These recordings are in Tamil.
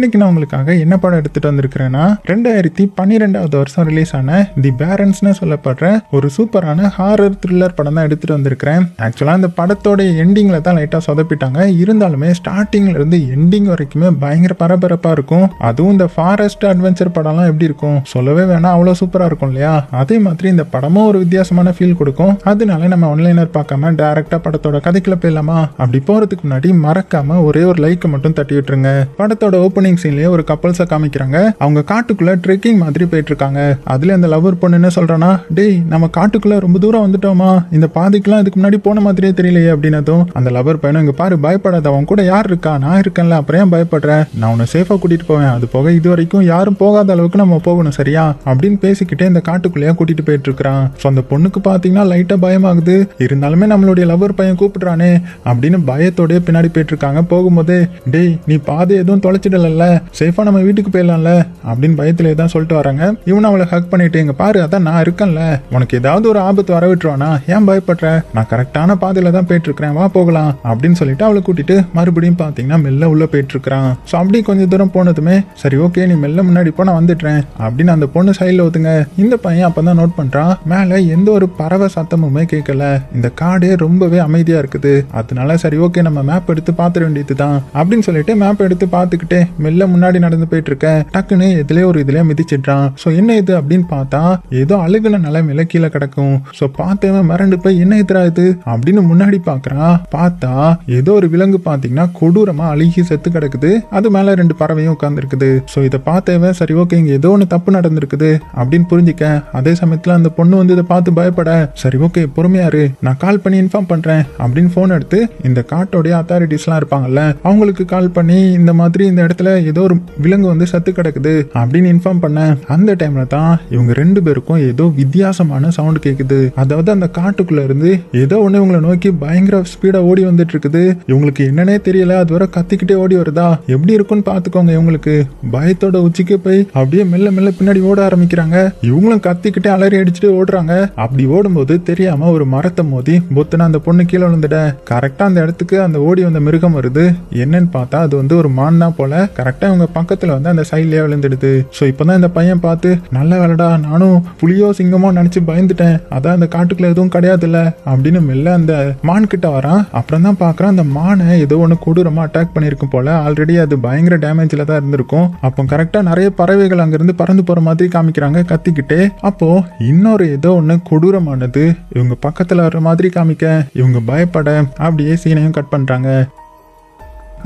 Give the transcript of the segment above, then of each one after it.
இன்னைக்கு நான் உங்களுக்காக என்ன படம் எடுத்துட்டு வந்திருக்கிறேன்னா 2012 வருஷம் ரிலீஸ் ஆன தி பேரன்ஸ்னு சொல்லப்படுற ஒரு சூப்பரான ஹாரர் த்ரில்லர் படம் தான் எடுத்துட்டு வந்திருக்கிறேன். ஆக்சுவலா இந்த படத்தோட எண்டிங்ல தான் லைட்டா சொதப்பிட்டாங்க. இருந்தாலுமே ஸ்டார்டிங்ல இருந்து எண்டிங் வரைக்குமே பயங்கர பரபரப்பா இருக்கும். அதுவும் இந்த ஃபாரஸ்ட் அட்வென்ச்சர் படம்லாம் எப்படி இருக்கும் சொல்லவே வேணாம், அவ்வளவு சூப்பரா இருக்கும் இல்லையா? அதே மாதிரி இந்த படமும் ஒரு வித்தியாசமான ஃபீல் கொடுக்கும். அதனால நம்ம ஒன்லைனர் பார்க்காம டைரக்டா படத்தோட கதைக்குள்ள போயிடலாமா? அப்படி போறதுக்கு முன்னாடி மறக்காம ஒரே ஒரு லைக் மட்டும் தட்டி விட்டுருங்க. படத்தோட ஓப்பனிங் சீன்லயே ஒரு கப்பல்ஸை காமிக்கிறாங்க. அவங்க காட்டுக்குள்ள ட்ரெக்கிங் மாதிரி போயிட்டு இருக்காங்க. அதுல அந்த லவர் பொண்ணு என்ன சொல்றானா, டேய் நம்ம காட்டுக்குள்ள ரொம்ப தூரம் வந்துட்டோமா, இந்த பாதிக்கெல்லாம் இதுக்கு முன்னாடி போன மாதிரியே தெரியலையே அப்படின்னதும் அந்த லவர் பையனும், இங்க பாரு பயப்படாத, அவன் கூட யார் இருக்கா, நான் இருக்கேன்ல, அப்புறம் ஏன் பயப்படுற, நான் உன்னை சேஃபா கூட்டிட்டு போவேன், அது போக இது வரைக்கும் யாரும் போகாத அளவுக்கு நம்ம போகணும் சரியா அப்படின்னு பேசிக்கிட்டே இந்த காட்டுக்குள்ளேயே கூட்டிட்டு போயிட்டு இருக்கான். ஸோ அந்த பொண்ணுக்கு பாத்தீங்கன்னா லைட்டா பயமாகுது. இருந்தாலுமே நம்மளுடைய லவர் பையன் கூப்பிடுறானே அப்படின்னு பயத்தோடய பின்னாடி போயிட்டு இருக்காங்க. போகும்போது டேய் நீ பாதை எதுவும் தொலைச்சிடல, சேஃபா நம்ம வீட்டுக்கு போயிடலாம்ல அப்படின்னு பயத்திலே தான் சொல்லிட்டு வராங்க. இவன் அவளை ஹக் பண்ணிட்டு, இங்க பாரு அதான் நான் இருக்கேன்ல, உனக்கு ஏதாவது ஒரு ஆபத்து வர விட்டுருவானா, ஏன் பயப்படுற, நான் கரெக்டான பாதையில தான் போயிட்டு இருக்கிறேன், வா போகலாம் அப்படின்னு சொல்லிட்டு அவளை கூட்டிட்டு மறுபடியும் பாத்தீங்கன்னா மெல்ல உள்ள போயிட்டு இருக்கிறான். ஸோ அப்படி கொஞ்சம் தூரம் போனதுமே சரி ஓகே நீ மெல்ல முன்னாடி போ நான் வந்துடுறேன் அப்படின்னு அந்த பொண்ணு சைடில் ஒதுங்க. இந்த பையன் அப்பதான் நோட் பண்றான், மேல எந்த ஒரு பறவை சத்தமுமே கேட்கல, இந்த காடே ரொம்பவே அமைதியா இருக்குது. அதனால சரி ஓகே நம்ம மேப் எடுத்து பாத்துட வேண்டியதுதான் அப்படின்னு சொல்லிட்டு மேப் எடுத்து பாத்துக்கிட்டே மெல்ல முன்னாடி நடந்து போயிட்டு இருக்க. டக்குன்னு இதுலயே மிதிச்சிடுறான். சோ என்ன இது அப்படின்னு பார்த்தா ஏதோ அழுகுன நிலைமையில கீழே கிடக்கும். சோ பார்த்தவன் மிரண்டு போய் என்ன எதிரா இது அப்படின்னு முன்னாடி பாக்குறான். பார்த்தா ஏதோ ஒரு விலங்கு பாத்தீங்கன்னா கொடூரமா அழுகி செத்து கிடக்குது. அது மேல 2 பறவையும் உட்கார்ந்து இருக்குது. சோ இதை பார்த்தவன் சரி ஓகே இங்க ஏதோ ஒண்ணு தப்பு நடந்திருக்குது அப்படின்னு புரிஞ்சுக்க. அதே சமயத்துல அந்த பொண்ணு வந்து இதை பார்த்து பயப்பட, சரி ஓகே பொறுமையாரு நான் கால் பண்ணி இன்ஃபார்ம் பண்றேன் அப்படின்னு போன் எடுத்து இந்த காட்டோடைய அத்தாரிட்டிஸ் எல்லாம் இருப்பாங்கல்ல அவங்களுக்கு கால் பண்ணி இந்த மாதிரி இந்த இடத்துல ஏதோ ஒரு விலங்கு வந்து சத்து கிடக்குது அப்படின்னு இன்ஃபார்ம் பண்ண. அந்த டைம்ல தான் இவங்க 2 பேருக்கும் ஏதோ வித்தியாசமான சவுண்ட் கேக்குது. அதாவது அந்த காட்டுக்குள்ள இருந்து ஏதோ ஒண்ணு இவங்களை நோக்கி பயங்கர ஸ்பீடா ஓடி வந்துட்டு இருக்குது. இவங்களுக்கு என்னன்னே தெரியல, அது வரை கத்திக்கிட்டே ஓடி வருதா, எப்படி இருக்குன்னு பாத்துக்கோங்க. இவங்களுக்கு பயத்தோட உச்சிக்கு போய் அப்படியே மெல்ல மெல்ல பின்னாடி ஓட ஆரம்பிக்கிறாங்க. இவங்களும் கத்திக்கிட்டே அலறி அடிச்சுட்டு ஓடுறாங்க. அப்படி ஓடும்போது தெரியாம ஒரு மரத்தை மோதி பொத்துனா அந்த பொண்ணு கீழே விழுந்துட. கரெக்டா அந்த இடத்துக்கு அந்த ஓடி வந்த மிருகம் வருது. என்னன்னு பார்த்தா அது வந்து ஒரு மான் தான் போல. கரெக்டா இவங்க பக்கத்துல வந்து அந்த சைட்லயே விழுந்துடுது. சோ இப்பதான் இந்த பையன் பார்த்து, நல்ல வேலைடா நானும் புலியோ சிங்கமோ நினைச்சு பயந்துட்டேன், அதான் அந்த காட்டுக்குள்ள எதுவும் கிடையாதுல்ல அப்படின்னு மெல்ல அந்த மான் கிட்ட வரான். அப்புறம் தான் பாக்குறான் அந்த மானை ஏதோ ஒண்ணு கொடூரமா அட்டாக் பண்ணிருக்கும் போல. ஆல்ரெடி அது பயங்கர டேமேஜ்ல தான் இருந்திருக்கும். அப்போ கரெக்டா நிறைய பறவைகள் அங்கிருந்து பறந்து போற மாதிரி காமிக்கிறாங்க கத்திக்கிட்டே. அப்போ இன்னொரு ஏதோ ஒண்ணு கொடூரமானது இவங்க பக்கத்துல வர்ற மாதிரி காமிக்க இவங்க பயப்பட அப்படியே சீனையும் கட் பண்றாங்க.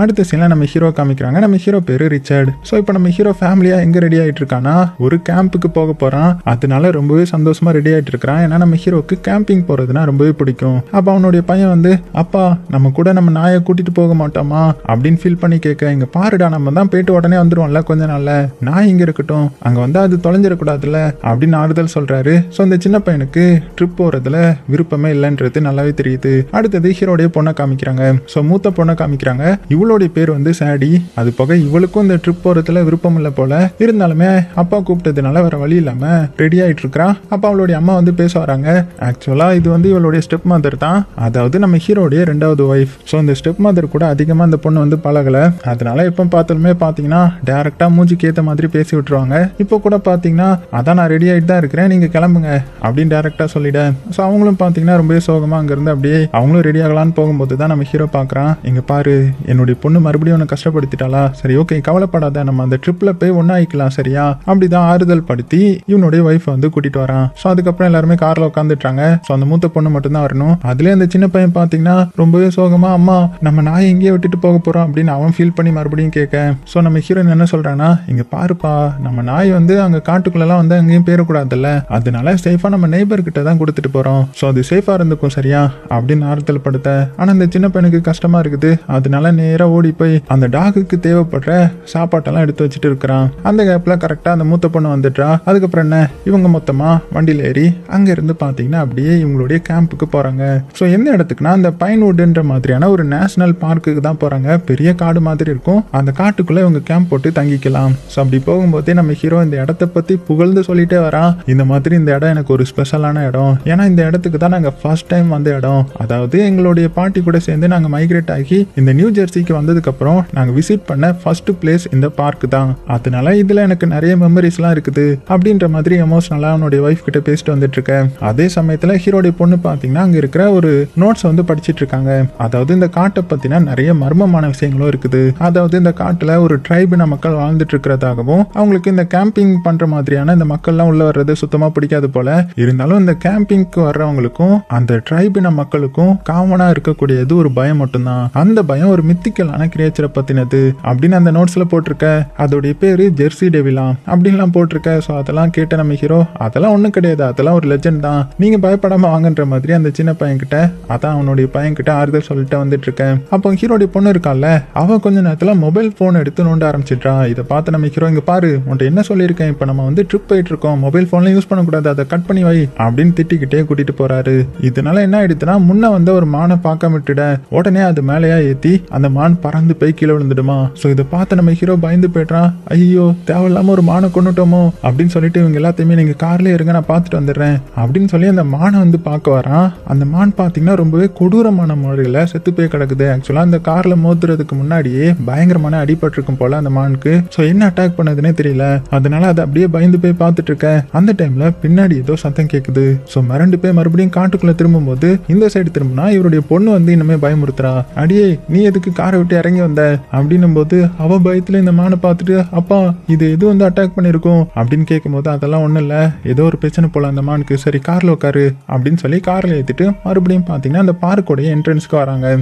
அடுத்த சீன்ல நம்ம ஹீரோ காமிக்கிறாங்க. நம்ம ஹீரோ பேரு ரிச்சர்ட். ஸோ இப்போ நம்ம ஹீரோ ஃபேமிலியா எங்க ரெடி ஆயிட்டு இருக்கானா, ஒரு கேம்புக்கு போக போறான். அதனால ரொம்பவே சந்தோஷமா ரெடி ஆயிட்டு இருக்கிறான். ஏன்னா நம்ம ஹீரோக்கு கேம்பிங் போறதுனா ரொம்பவே பிடிக்கும். அப்ப அவனுடைய பையன் வந்து, அப்பா நம்ம கூட நம்ம நாயை கூட்டிட்டு போக மாட்டோமா அப்படின்னு ஃபீல் பண்ணி கேட்க, இங்க பாருடா நம்ம தான் போயிட்டு உடனே வந்துருவோம்ல கொஞ்ச நாள்ல, நாய் இங்க இருக்கட்டும், அங்க வந்து அது தொலைஞ்சிடக்கூடாதுல்ல அப்படின்னு ஆறுதல் சொல்றாரு. ஸோ இந்த சின்ன பையனுக்கு ட்ரிப் போறதுல விருப்பமே இல்லைன்றது நல்லாவே தெரியுது. அடுத்தது ஹீரோடைய பொண்ணை காமிக்கிறாங்க. ஸோ மூத்த பொண்ணை காமிக்கிறாங்க. இவளுடைய பேர் வந்து சாடி. அது போக இவளுக்கும் இந்த ட்ரிப் போறதுல விருப்பம் இல்லை போல. இருந்தாலுமே அப்பா கூப்பிட்டதுனால வேற வழி இல்லாம ரெடி ஆயிட்டு இருக்கா. அப்ப அவளுடைய அம்மா வந்து பேச வராங்க. ஆக்சுவலா இது வந்து இவளுடைய ஸ்டெப் மதர் தான், அதாவது நம்ம ஹீரோடைய 2வது ஒய்ஃப். ஸோ இந்த ஸ்டெப் மதர் கூட அதிகமா இந்த பொண்ணு வந்து பழகல. அதனால எப்ப பார்த்தாலுமே பாத்தீங்கன்னா டைரக்டா மூஞ்சிக்கு ஏத்த மாதிரி பேசி விட்டுருவாங்க. இப்போ கூட பாத்தீங்கன்னா அதான் நான் ரெடி ஆயிட்டு தான் இருக்கிறேன், நீங்க கிளம்புங்க அப்படின்னு டைரக்டா சொல்லிட. ஸோ அவங்களும் பாத்தீங்கன்னா ரொம்பவே சோகமா அங்க இருந்து அப்படியே அவங்களும் ரெடி ஆகலான்னு போகும்போது தான் நம்ம ஹீரோ பாக்குறான், இங்க பாரு என்னுடைய பொண்ணு மறுபடியும் உன்னை கஷ்டப்படுத்திட்டாளா, சரி ஓகே கவலைப்படாத, நம்ம அந்த ட்ரிப்ல போய் ஒன்னாயிக்கலாம் சரியா அப்படிதான் ஆறுதல் படுத்தி இவனுடைய ஒய்ஃப் வந்து கூட்டிட்டு வரான். ஸோ அதுக்கப்புறம் எல்லாருமே கார்ல உட்காந்துட்டாங்க. ஸோ அந்த மூத்த பொண்ணு மட்டும் தான் வரணும். அதுல அந்த சின்ன பையன் பாத்தீங்கன்னா ரொம்பவே சோகமா, அம்மா நம்ம நாயை எங்கேயே விட்டுட்டு போக போறோம் அப்படின்னு அவன் ஃபீல் பண்ணி மறுபடியும் கேட்க. ஸோ நம்ம ஹீரோயின் என்ன சொல்றான்னா, இங்க பாருப்பா நம்ம நாய் வந்து அங்க காட்டுக்குள்ளெல்லாம் வந்து அங்கேயும் போயிடக்கூடாதுல்ல, அதனால சேஃபா நம்ம நெய்பர் கிட்ட தான் கொடுத்துட்டு போறோம், ஸோ அது சேஃபா இருந்துக்கும் சரியா அப்படின்னு ஆறுதல் படுத்த. ஆனா இந்த சின்ன பையனுக்கு கஷ்டமா இருக்குது. அதனால நேரா ஓடி போய் அந்த டாகுக்கு தேவைப்படுற சாப்பாட்டெல்லாம் எடுத்து வச்சுட்டு இருக்கிறான். அந்த கேப்ல கரெக்டா அந்த மூத்த பொண்ணு வந்துட்டா. அதுக்கப்புறம் என்ன இவங்க மொத்தமா வண்டியில ஏறி அங்க இருந்து பாத்தீங்கன்னா அப்படியே இவங்களுடைய கேம்புக்கு போறாங்க. ஸோ எந்த இடத்துக்குன்னா அந்த பைன்வுட்ன்ற மாதிரியான ஒரு நேஷனல் பார்க்குக்கு தான் போறாங்க. பெரிய காடு மாதிரி இருக்கும். அந்த காட்டுக்குள்ள இவங்க கேம்ப் போட்டு தங்கிக்கலாம். ஸோ அப்படி போகும்போதே நம்ம ஹீரோ இந்த இடத்த பத்தி புகழ்ந்து சொல்லிட்டே வரான். இந்த மாதிரி இந்த இடம் எனக்கு ஒரு ஸ்பெஷலான இடம், ஏன்னா இந்த இடத்துக்கு தான் நாங்க ஃபர்ஸ்ட் டைம் வந்த இடம், அதாவது எங்களுடைய பாட்டி கூட சேர்ந்து நாங்க மைக்ரேட் ஆகி இந்த நியூ ஜெர்சிக்கு சென்னைக்கு வந்ததுக்கப்புறம் நாங்கள் விசிட் பண்ண ஃபர்ஸ்ட் பிளேஸ் இந்த பார்க் தான். அதனால இதில் எனக்கு நிறைய மெமரிஸ்லாம் இருக்குது அப்படின்ற மாதிரி எமோஷனலாக அவனுடைய ஒய்ஃப் கிட்ட பேசிட்டு வந்துட்டு இருக்கேன். அதே சமயத்தில் ஹீரோடைய பொண்ணு பார்த்தீங்கன்னா அங்கே இருக்கிற ஒரு நோட்ஸ் வந்து படிச்சுட்டு இருக்காங்க. அதாவது இந்த காட்டை பற்றினா நிறைய மர்மமான விஷயங்களும் இருக்குது. அதாவது இந்த காட்டில் ஒரு ட்ரைபின மக்கள் வாழ்ந்துட்டு இருக்கிறதாகவும் அவங்களுக்கு இந்த கேம்பிங் பண்ணுற மாதிரியான இந்த மக்கள்லாம் உள்ள வர்றது சுத்தமாக பிடிக்காது போல. இருந்தாலும் இந்த கேம்பிங்க்கு வர்றவங்களுக்கும் அந்த ட்ரைபின மக்களுக்கும் காமனாக இருக்கக்கூடியது ஒரு பயம் மட்டும்தான். அந்த பயம் ஒரு மித்திக்கலான கிரியேச்சரை பற்றினது அப்படின்னு அந்த நோட்ஸில் போட்டிருக்க. அதோடைய பேரு ஜெர்சி டெவிலா அப்படின்லாம் போட்டிருக்க. ஸோ அதெல்லாம் கேட்ட நம்ம ஹீரோ அதெல்லாம் ஒன்றும் கிடையாது, அதெல்லாம் ஒரு லெஜெண்ட் தான், நீங்கள் பயப்படாமல் வாங்கன்ற மாதிரி அந்த சின்ன பையன்கிட்ட அதான் அவனுடைய பையன்கிட்ட ஆறுதல் சொல்லிட்டு வந்துட்டு இருக்கேன். அப்போ ஹீரோடைய பொண்ணு இருக்கால, அவன் கொஞ்ச நேரத்தில் மொபைல் ஃபோன் எடுத்து நோண்ட ஆரம்பிச்சிட்றா. இதை பார்த்து நம்ம ஹீரோ இங்கே பாரு உன்ட்ட என்ன சொல்லியிருக்கேன், இப்போ நம்ம வந்து ட்ரிப் போயிட்டு இருக்கோம், மொபைல் ஃபோன்லாம் யூஸ் பண்ணக்கூடாது, அதை கட் பண்ணி வை அப்படின்னு திட்டிக்கிட்டே கூட்டிட்டு போறாரு. இதனால என்ன ஆயிடுச்சுன்னா முன்ன வந்து ஒரு மானை பார்க்க விட்டுட உடனே அது மேலேயா ஏற்றி அந்த மான் பறந்து போய் கீழே விழுந்துடுமா. ஸோ இதை பார்த்து நம்ம ஹீரோ பயந்து போய்ட்றான். ஐயோ தேவையில்லாம ஒரு மானை கொண்டுட்டோமோ அப்படின்னு சொல்லிட்டு இவங்க எல்லாத்தையுமே நீங்க கார்ல இருங்க நான் பார்த்துட்டு வந்துடுறேன் அப்படின்னு சொல்லி அந்த மானை வந்து பார்க்க வரான். அந்த மான் பார்த்தீங்கன்னா ரொம்பவே கொடூரமான முறையில் செத்து போய் கிடக்குது. ஆக்சுவலா அந்த கார்ல மோதுறதுக்கு முன்னாடியே பயங்கரமான அடிபட்டிருக்கும் போல அந்த மானுக்கு. ஸோ என்ன அட்டாக் பண்ணதுன்னே தெரியல. அதனால அதை அப்படியே பயந்து போய் பார்த்துட்டு இருக்கேன். அந்த டைம்ல பின்னாடி ஏதோ சத்தம் கேட்குது. ஸோ மிரண்டு போய் மறுபடியும் காட்டுக்குள்ள திரும்பும் போது இந்த சைடு திரும்பினா இவருடைய பொண்ணு வந்து இன்னுமே பயமுறுத்துறா. அடியே நீ எதுக்கு காரை விட்டு இறங்கி வந்த அப்படின்னும் போது அவ பயத்துல இந்த மானை பார்த்துட்டு அப்பா இது எது வந்து அட்டாக் பண்ணிருக்கும் அப்படின்னு கேட்கும் போது அதெல்லாம் ஒண்ணும் இல்ல, ஏதோ ஒரு பிரச்சனை போல அந்த மானுக்கு, சரி கார்ல உட்காரு அப்படின்னு சொல்லி கார்ல ஏத்திட்டு மறுபடியும் பாத்தீங்கன்னா அந்த பார்க்கோடைய என்ட்ரன்ஸ்க்கு வராங்க.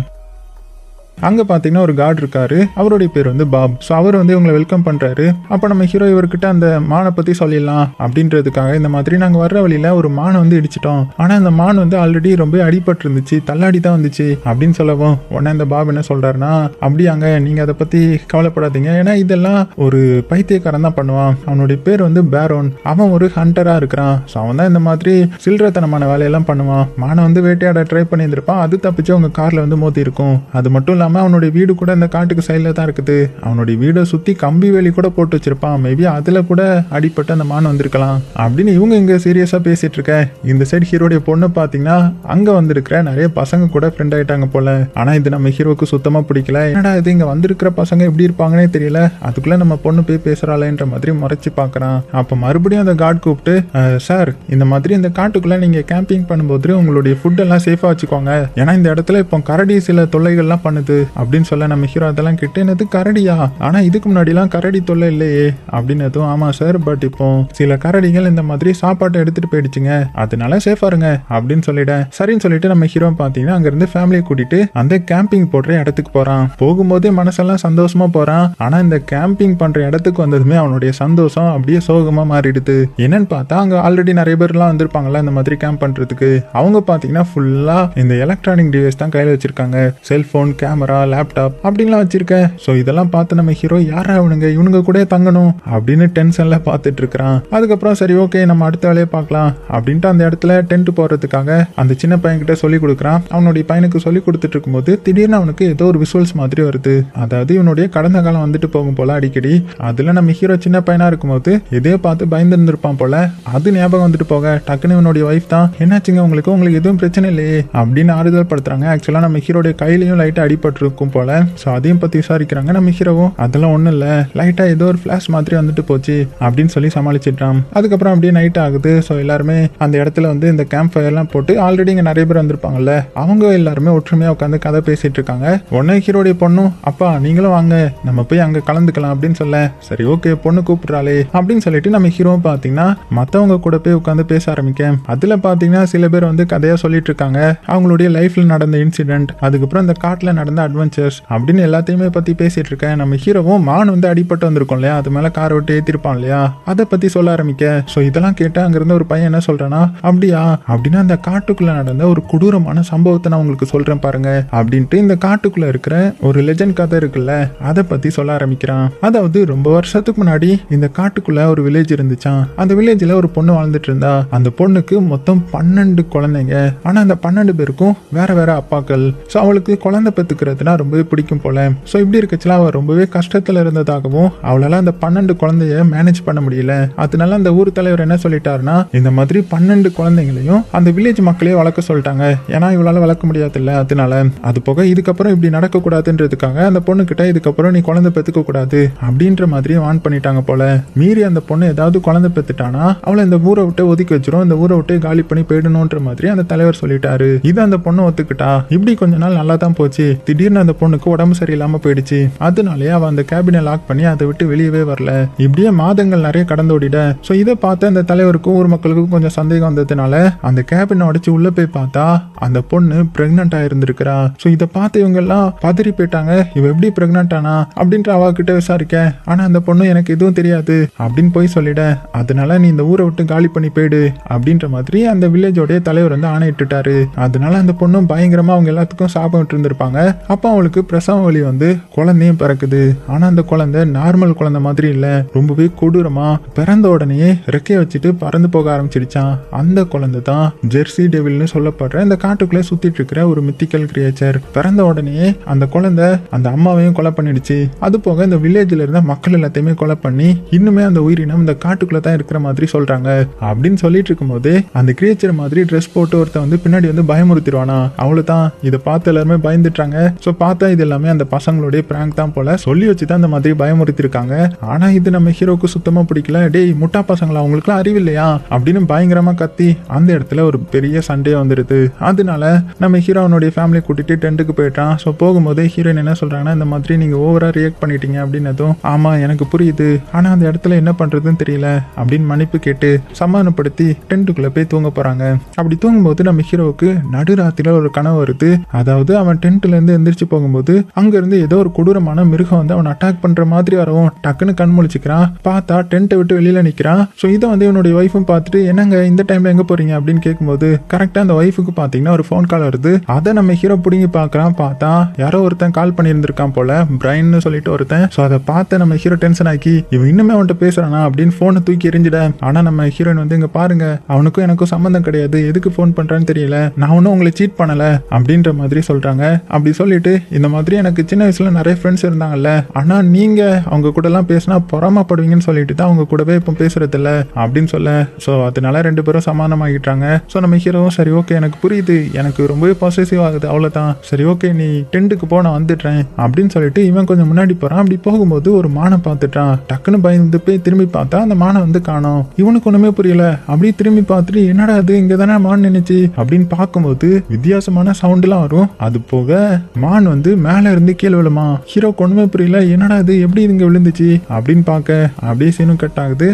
அங்கே பார்த்தீங்கன்னா ஒரு கார்டு இருக்காரு, அவருடைய பேர் வந்து பாப். ஸோ அவர் வந்து இவங்களை வெல்கம் பண்ணுறாரு. அப்போ நம்ம ஹீரோ இவர்கிட்ட அந்த மானை பற்றி சொல்லிடலாம் அப்படின்றதுக்காக இந்த மாதிரி நாங்கள் வர்ற வழியில் ஒரு மானை வந்து இடிச்சிட்டோம், ஆனால் அந்த மான் வந்து ஆல்ரெடி ரொம்ப அடிபட்டு இருந்துச்சு, தள்ளாடி தான் வந்துச்சு அப்படின்னு சொல்லவும் உடனே இந்த பாப் என்ன சொல்கிறாருன்னா அப்படியாங்க நீங்கள் அதை பற்றி கவலைப்படாதீங்க, ஏன்னா இதெல்லாம் ஒரு பைத்தியக்காரன் தான் பண்ணுவான், அவனுடைய பேர் வந்து பேரோன், அவன் ஒரு ஹண்டராக இருக்கிறான். ஸோ அவன் தான் இந்த மாதிரி சில்லறத்தனமான வேலையெல்லாம் பண்ணுவான், மானை வந்து வேட்டையாட ட்ரை பண்ணியிருந்திருப்பான், அது தப்பிச்சு அவங்க காரில் வந்து மோதி இருக்கும். அது மட்டும் இல்லாமல் அவனுடைய வீடு கூட இந்த காட்டுக்கு சைடில் தான் இருக்குது, அவனுடைய வீடை சுற்றி கம்பி வேலி கூட போட்டு வச்சிருப்பான், மேபி அதில் கூட அடிப்பட்டு அந்த மான் வந்திருக்கலாம் அப்படின்னு இவங்க இங்கே சீரியஸாக பேசிட்டு இருக்க. இந்த சைடு ஹீரோடைய பொண்ணு பார்த்தீங்கன்னா அங்கே வந்திருக்கிற நிறைய பசங்க கூட ஃப்ரெண்ட் ஆகிட்டாங்க போல. ஆனால் இது நம்ம ஹீரோக்கு சுத்தமாக பிடிக்கல. என்னடா இது இங்கே வந்திருக்கிற பசங்க எப்படி இருப்பாங்கன்னே தெரியல, அதுக்குள்ளே நம்ம பொண்ணு போய் பேசுகிறாளேன்ற மாதிரி முறைச்சி பார்க்குறான். அப்போ மறுபடியும் அந்த கார்டு கூப்பிட்டு சார் இந்த மாதிரி இந்த காட்டுக்குள்ளே நீங்கள் கேம்பிங் பண்ணும்போது உங்களுடைய ஃபுட்டெல்லாம் சேஃபாக வச்சுக்கோங்க, ஏன்னா இந்த இடத்துல இப்போ கரடி சில தொல்லைகள்லாம் பண்ணுது அப்படின்னு சொல்ல நம்ம ஹீரோ அதெல்லாம் கிட்ட என்னது கரடியா, ஆனா இதுக்கு முன்னாடிலாம் கரடி தொல்லை இல்லையே அப்படின்னு. ஆமா சார், பட் இப்போ சில கரடிகள் இந்த மாதிரி சாப்பாட்டை எடுத்துட்டு போயிடுச்சுங்க, அதனால சேஃபா இருங்க அப்படின்னு சொல்லிட. சரின்னு சொல்லிட்டு நம்ம ஹீரோ பாத்தீங்கன்னா அங்க இருந்து ஃபேமிலியை கூட்டிட்டு அந்த கேம்பிங் போடுற இடத்துக்கு போறான். போகும்போதே மனசெல்லாம் சந்தோஷமா போறான். ஆனா இந்த கேம்பிங் பண்ற இடத்துக்கு வந்ததுமே அவனுடைய சந்தோஷம் அப்படியே சோகமா மாறிடுது. என்னன்னு பார்த்தா அங்க ஆல்ரெடி நிறைய பேர்லாம் வந்திருப்பாங்கல்ல இந்த மாதிரி கேம்ப் பண்றதுக்கு. அவங்க பாத்தீங்கன்னா ஃபுல்லா இந்த எலக்ட்ரானிக் டிவைஸ் தான் கையில வச்சிருக்காங்க, செல்போன், கேமரா, லேப்டாப் அப்படின்லாம் வச்சிருக்கேன். ஸோ இதெல்லாம் பார்த்து நம்ம ஹீரோ யாரா இவனுங்க கூட தங்கணும் அப்படின்னு டென்ஷன்ல பார்த்துட்டு இருக்கிறான். அதுக்கப்புறம் சரி ஓகே நம்ம அடுத்த வேலையை பார்க்கலாம் அப்படின்ட்டு அந்த இடத்துல டென்ட் போடுறதுக்காக அந்த சின்ன பையன்கிட்ட சொல்லி கொடுக்குறான். அவனுடைய பையனுக்கு சொல்லி கொடுத்துட்டு இருக்கும்போது திடீர்னு அவனுக்கு ஏதோ ஒரு விசுவல்ஸ் மாதிரி வருது. அதாவது இவனுடைய கடந்த காலம் வந்துட்டு போகும் போல அடிக்கடி. அதுல நம்ம ஹீரோ சின்ன பையனா இருக்கும்போது எதையோ பார்த்து பயந்து இருந்திருப்பான் போல, அது ஞாபகம் வந்துட்டு போக டக்குன்னு இவனுடைய ஒய்ஃப் தான் என்னாச்சுங்க உங்களுக்கு எதுவும் பிரச்சனை இல்லையே அப்படின்னு ஆறுதல் படுத்துறாங்க. ஆக்சுவலா நம்ம ஹீரோடைய கையிலையும் லைட்டா அடிபட்டு இருக்கும் போல. ஸோ அதையும் பற்றி விசாரிக்கிறாங்க. நம்ம ஹீரோவும் அதெல்லாம் ஒன்றும் இல்லை, லைட்டாக ஏதோ ஒரு ஃப்ளாஷ் மாதிரி வந்துட்டு போச்சு அப்படின்னு சொல்லி சமாளிச்சிட்டான். அதுக்கப்புறம் அப்படியே நைட் ஆகுது. ஸோ எல்லாருமே அந்த இடத்துல வந்து இந்த கேம்ப் ஃபயர்லாம் போட்டு ஆல்ரெடி இங்கே நிறைய பேர் வந்திருப்பாங்கல்ல, அவங்க எல்லாருமே ஒற்றுமையாக உட்காந்து கதை பேசிட்டு இருக்காங்க. உடனே ஹீரோடைய பொண்ணும் அப்பா நீங்களும் வாங்க நம்ம போய் அங்கே கலந்துக்கலாம் அப்படின்னு சொல்ல சரி ஓகே பொண்ணு கூப்பிடுறாளே அப்படின்னு சொல்லிட்டு நம்ம ஹீரோவும் பார்த்தீங்கன்னா மற்றவங்க கூட போய் உட்காந்து பேச ஆரம்பிக்க. அதில் பார்த்தீங்கன்னா சில பேர் வந்து கதையாக சொல்லிட்டு இருக்காங்க அவங்களுடைய லைஃப்ல நடந்த இன்சிடென்ட், அதுக்கப்புறம் இந்த காட்டில் நடந்த அட்வென்ச்சர்ஸ் அப்படின்னு எல்லாத்தையுமே பத்தி பேசிட்டு இருக்கேன். நம்ம ஹீரோவும் மான் வந்து அடிபட்டு வந்திருக்கோம் இல்லையா, அது மேல காரை விட்டு ஏத்திருப்பான் இல்லையா, அதை பத்தி சொல்ல ஆரம்பிக்க. ஸோ இதெல்லாம் கேட்டு அங்கிருந்த ஒரு பையன் என்ன சொல்றானா அப்படியா அப்படின்னா அந்த காட்டுக்குள்ள நடந்த ஒரு கொடூரமான சம்பவத்தை நான் உங்களுக்கு சொல்றேன் பாருங்க அப்படின்ட்டு இந்த காட்டுக்குள்ள இருக்கிற ஒரு லெஜெண்ட் கதை இருக்குல்ல அதை பத்தி சொல்ல ஆரம்பிக்கிறான். அதாவது ரொம்ப வருஷத்துக்கு முன்னாடி இந்த காட்டுக்குள்ள ஒரு வில்லேஜ் இருந்துச்சான். அந்த வில்லேஜ்ல ஒரு பொண்ணு வாழ்ந்துட்டு இருந்தா. அந்த பொண்ணுக்கு மொத்தம் 12 குழந்தைங்க. ஆனா அந்த 12 பேருக்கும் வேற வேற அப்பாக்கள். ஸோ அவளுக்கு குழந்தை பெத்துக்கிற இருக்கிறதுனா ரொம்பவே பிடிக்கும் போல. ஸோ இப்படி இருக்கச்சுல அவள் ரொம்பவே கஷ்டத்தில் இருந்ததாகவும் அவளால் அந்த 12 குழந்தைய மேனேஜ் பண்ண முடியல. அதனால அந்த ஊர் தலைவர் என்ன சொல்லிட்டாருன்னா, இந்த மாதிரி 12 குழந்தைங்களையும் அந்த வில்லேஜ் மக்களே வளர்க்க சொல்லிட்டாங்க. ஏன்னா இவளால் வளர்க்க முடியாது இல்லை, அதனால. அது போக இதுக்கப்புறம் இப்படி நடக்கக்கூடாதுன்றதுக்காக அந்த பொண்ணு கிட்ட இதுக்கப்புறம் நீ குழந்தை பெற்றுக்க கூடாது அப்படின்ற மாதிரி வான் பண்ணிட்டாங்க போல. மீறி அந்த பொண்ணு ஏதாவது குழந்தை பெற்றுட்டானா அவளை இந்த ஊரை விட்டு ஒதுக்கி வச்சிரும், இந்த ஊரை விட்டு காலி பண்ணி போயிடணுன்ற மாதிரி அந்த தலைவர் சொல்லிட்டாரு. இது அந்த பொண்ணு ஒத்துக்கிட்டா. இப்படி கொஞ்ச நாள் நல்லா தான் போச்சு. திடீர்னு அந்த பொண்ணுக்கு உடம்பு சரியில்லாம போயிடுச்சு. அதனாலே அவ அந்த கேபினை லாக் பண்ணி அதை விட்டு வெளியவே வரல. இப்படியே மாதங்கள் நிறைய கடந்து ஓடிட. ஸோ இதை பார்த்து அந்த தலைவருக்கும் ஊர் மக்களுக்கும் கொஞ்சம் சந்தேகம் வந்ததுனால அந்த கேபினை உடைச்சு உள்ள போய் பார்த்தா அந்த பொண்ணு பிரெக்னெண்டா இருந்திருக்கிறா. ஸோ இதை பார்த்து இவங்க எல்லாம் பதறி போயிட்டாங்க. இவ எப்படி பிரெக்னென்ட் ஆனா அப்படின்ற அவ கிட்ட விசாரிக்க, ஆனா அந்த பொண்ணு எனக்கு எதுவும் தெரியாது அப்படின்னு போய் சொல்லிட. அதனால நீ இந்த ஊரை விட்டு காலி பண்ணி போயிடு அப்படின்ற மாதிரி அந்த வில்லேஜோடைய தலைவர் வந்து ஆணையிட்டுட்டாரு. அதனால அந்த பொண்ணும் பயங்கரமா அவங்க எல்லாத்துக்கும் சாபம் விட்டு இருந்திருப்பாங்க. அப்ப அவளுக்கு பிரசவ வலி வந்து குழந்தையும் பிறக்குது. ஆனா அந்த குழந்தை நார்மல் குழந்தை மாதிரி இல்ல, ரொம்பவே கொடூரமா பிறந்த உடனே ரெக்கைய வச்சுட்டு பறந்து போக ஆரம்பிச்சிடுச்சான். அந்த குழந்தை தான் ஜெர்சி டெவில்னு சொல்லப்படுற இந்த காட்டுக்குள்ளே சுத்திட்டு இருக்கிற ஒரு மித்திக்கல் கிரியேச்சர். பிறந்த உடனே அந்த குழந்தை அந்த அம்மாவையும் கொலை பண்ணிடுச்சு. அது போக இந்த வில்லேஜ்ல இருந்த மக்கள் எல்லாத்தையுமே கொலை பண்ணி இன்னுமே அந்த உயிரினம் இந்த காட்டுக்குள்ள தான் இருக்கிற மாதிரி சொல்றாங்க. அப்படின்னு சொல்லிட்டு இருக்கும்போது அந்த கிரியேச்சர் மாதிரி ட்ரெஸ் போட்டு ஒருத்த வந்து பின்னாடி வந்து பயமுறுத்திடுவானா. அவ்வளவுதான். இதை பார்த்து எல்லாருமே பயந்துட்டாங்க. ஸோ பார்த்தா இது எல்லாமே அந்த பசங்களுடைய பிராங்க் தான் போல. சொல்லி வச்சுதான் அந்த மாதிரி பயமுறுத்திருக்காங்க. ஆனா இது நம்ம ஹீரோக்கு சுத்தமா பிடிக்கல. டேய் முட்டா பசங்களா, அவங்களுக்குலாம் அறிவில்லையா அப்படின்னு பயங்கரமா கத்தி அந்த இடத்துல ஒரு பெரிய சண்டே வந்துருது. அதனால நம்ம ஹீரோனுடைய ஃபேமிலி கூட்டிட்டு டென்ட்டுக்கு போயிட்டான். ஸோ போகும்போது ஹீரோயின் என்ன சொல்றாங்கன்னா, இந்த மாதிரி நீங்க ஓவரா ரியாக்ட் பண்ணிட்டீங்க அப்படின்னதும், ஆமா எனக்கு புரியுது, ஆனா அந்த இடத்துல என்ன பண்றதுன்னு தெரியல அப்படின்னு மன்னிப்பு கேட்டு சமாதானப்படுத்தி டென்ட்டுக்குள்ள போய் தூங்க போறாங்க. அப்படி தூங்கும்போது நம்ம ஹீரோவுக்கு நடுராத்திரில ஒரு கனவு வருது. அதாவது அவன் டென்ட்ல இருந்து எந்திரிச்சு போகும்போது அங்க இருந்து ஏதோ ஒரு கொடூரமான மிருகம் வந்து அவன் அட்டாக் பண்ற மாதிரி வரவும் டக்குன்னு கண் முழிச்சுக்கிறான். பார்த்தா டென்ட்டை விட்டு வெளியில நிக்கிறான். ஸோ இதை வந்து இவனுடைய ஒய்ஃபும் பார்த்துட்டு, என்னங்க இந்த டைம்ல எங்க போறீங்க அப்படின்னு கேட்கும்போது கரெக்டா அந்த ஒய்ஃபுக்கு பாத்தீங்கன்னா ஒரு ஃபோன் கால் வருது. அதை நம்ம ஹீரோ பிடிங்கி பாக்குறான். பார்த்தா யாரோ ஒருத்தன் கால் பண்ணியிருந்திருக்கான் போல, பிரைன்னு சொல்லிட்டு ஒருத்தன். ஸோ அதை பார்த்து நம்ம ஹீரோ டென்ஷன் ஆக்கி இவன் இன்னுமே அவன்கிட்ட பேசுறானா அப்படின்னு போனை தூக்கி எரிஞ்சிட. ஆனா நம்ம ஹீரோயின் வந்து, இங்க பாருங்க அவனுக்கும் எனக்கும் சம்பந்தம் கிடையாது, எதுக்கு ஃபோன் பண்றான்னு தெரியல, நான் ஒன்னும் உங்களை சீட் பண்ணல அப்படின்ற மாதிரி சொல்றாங்க. அப்படி சொல்லிட்டு, இந்த மாதிரி எனக்கு சின்ன வயசுல நிறைய ஃப்ரெண்ட்ஸ் இருந்தாங்கல்ல, ஆனா நீங்க அவங்க கூட எல்லாம் பேசினா பொறாமப்படுவீங்கன்னு சொல்லிட்டு தான் அவங்க கூடவே இப்போ பேசுறது இல்ல அப்படின்னு சொல்ல. ஸோ அதனால ரெண்டு பேரும் சமாதானமாகிட்டாங்க. ஸோ நம்ம ஹீரோவும் சரி ஓகே எனக்கு புரியுது, எனக்கு ரொம்பவே பாசிட்டிவ் ஆகுது, அவ்வளோதான், சரி ஓகே நீ டென்ட்டுக்கு போ நான் வந்துடுறேன் அப்படின்னு சொல்லிட்டு இவன் கொஞ்சம் முன்னாடி போறான். அப்படி போகும்போது ஒரு மானை பார்த்துட்டான். டக்குன்னு பயந்து போய் திரும்பி பார்த்தா அந்த மானை வந்து காணோம். இவனுக்கு ஒண்ணுமே புரியல. அப்படி திரும்பி பார்த்துட்டு, என்னடா அது இங்க தானே மான் நினைச்சு அப்படின்னு பார்க்கும்போது வித்தியாசமான சவுண்ட்லாம் வரும். அது போக மான் வந்து மேல இருந்து கீழே விழுமா. ஹீரோக்கு ஒண்ணுமே புரியல, என்னடா இது எப்படி இங்க விழுந்துச்சு அப்படின்னு பார்க்க அப்படியே சீனும் கட் ஆகுது.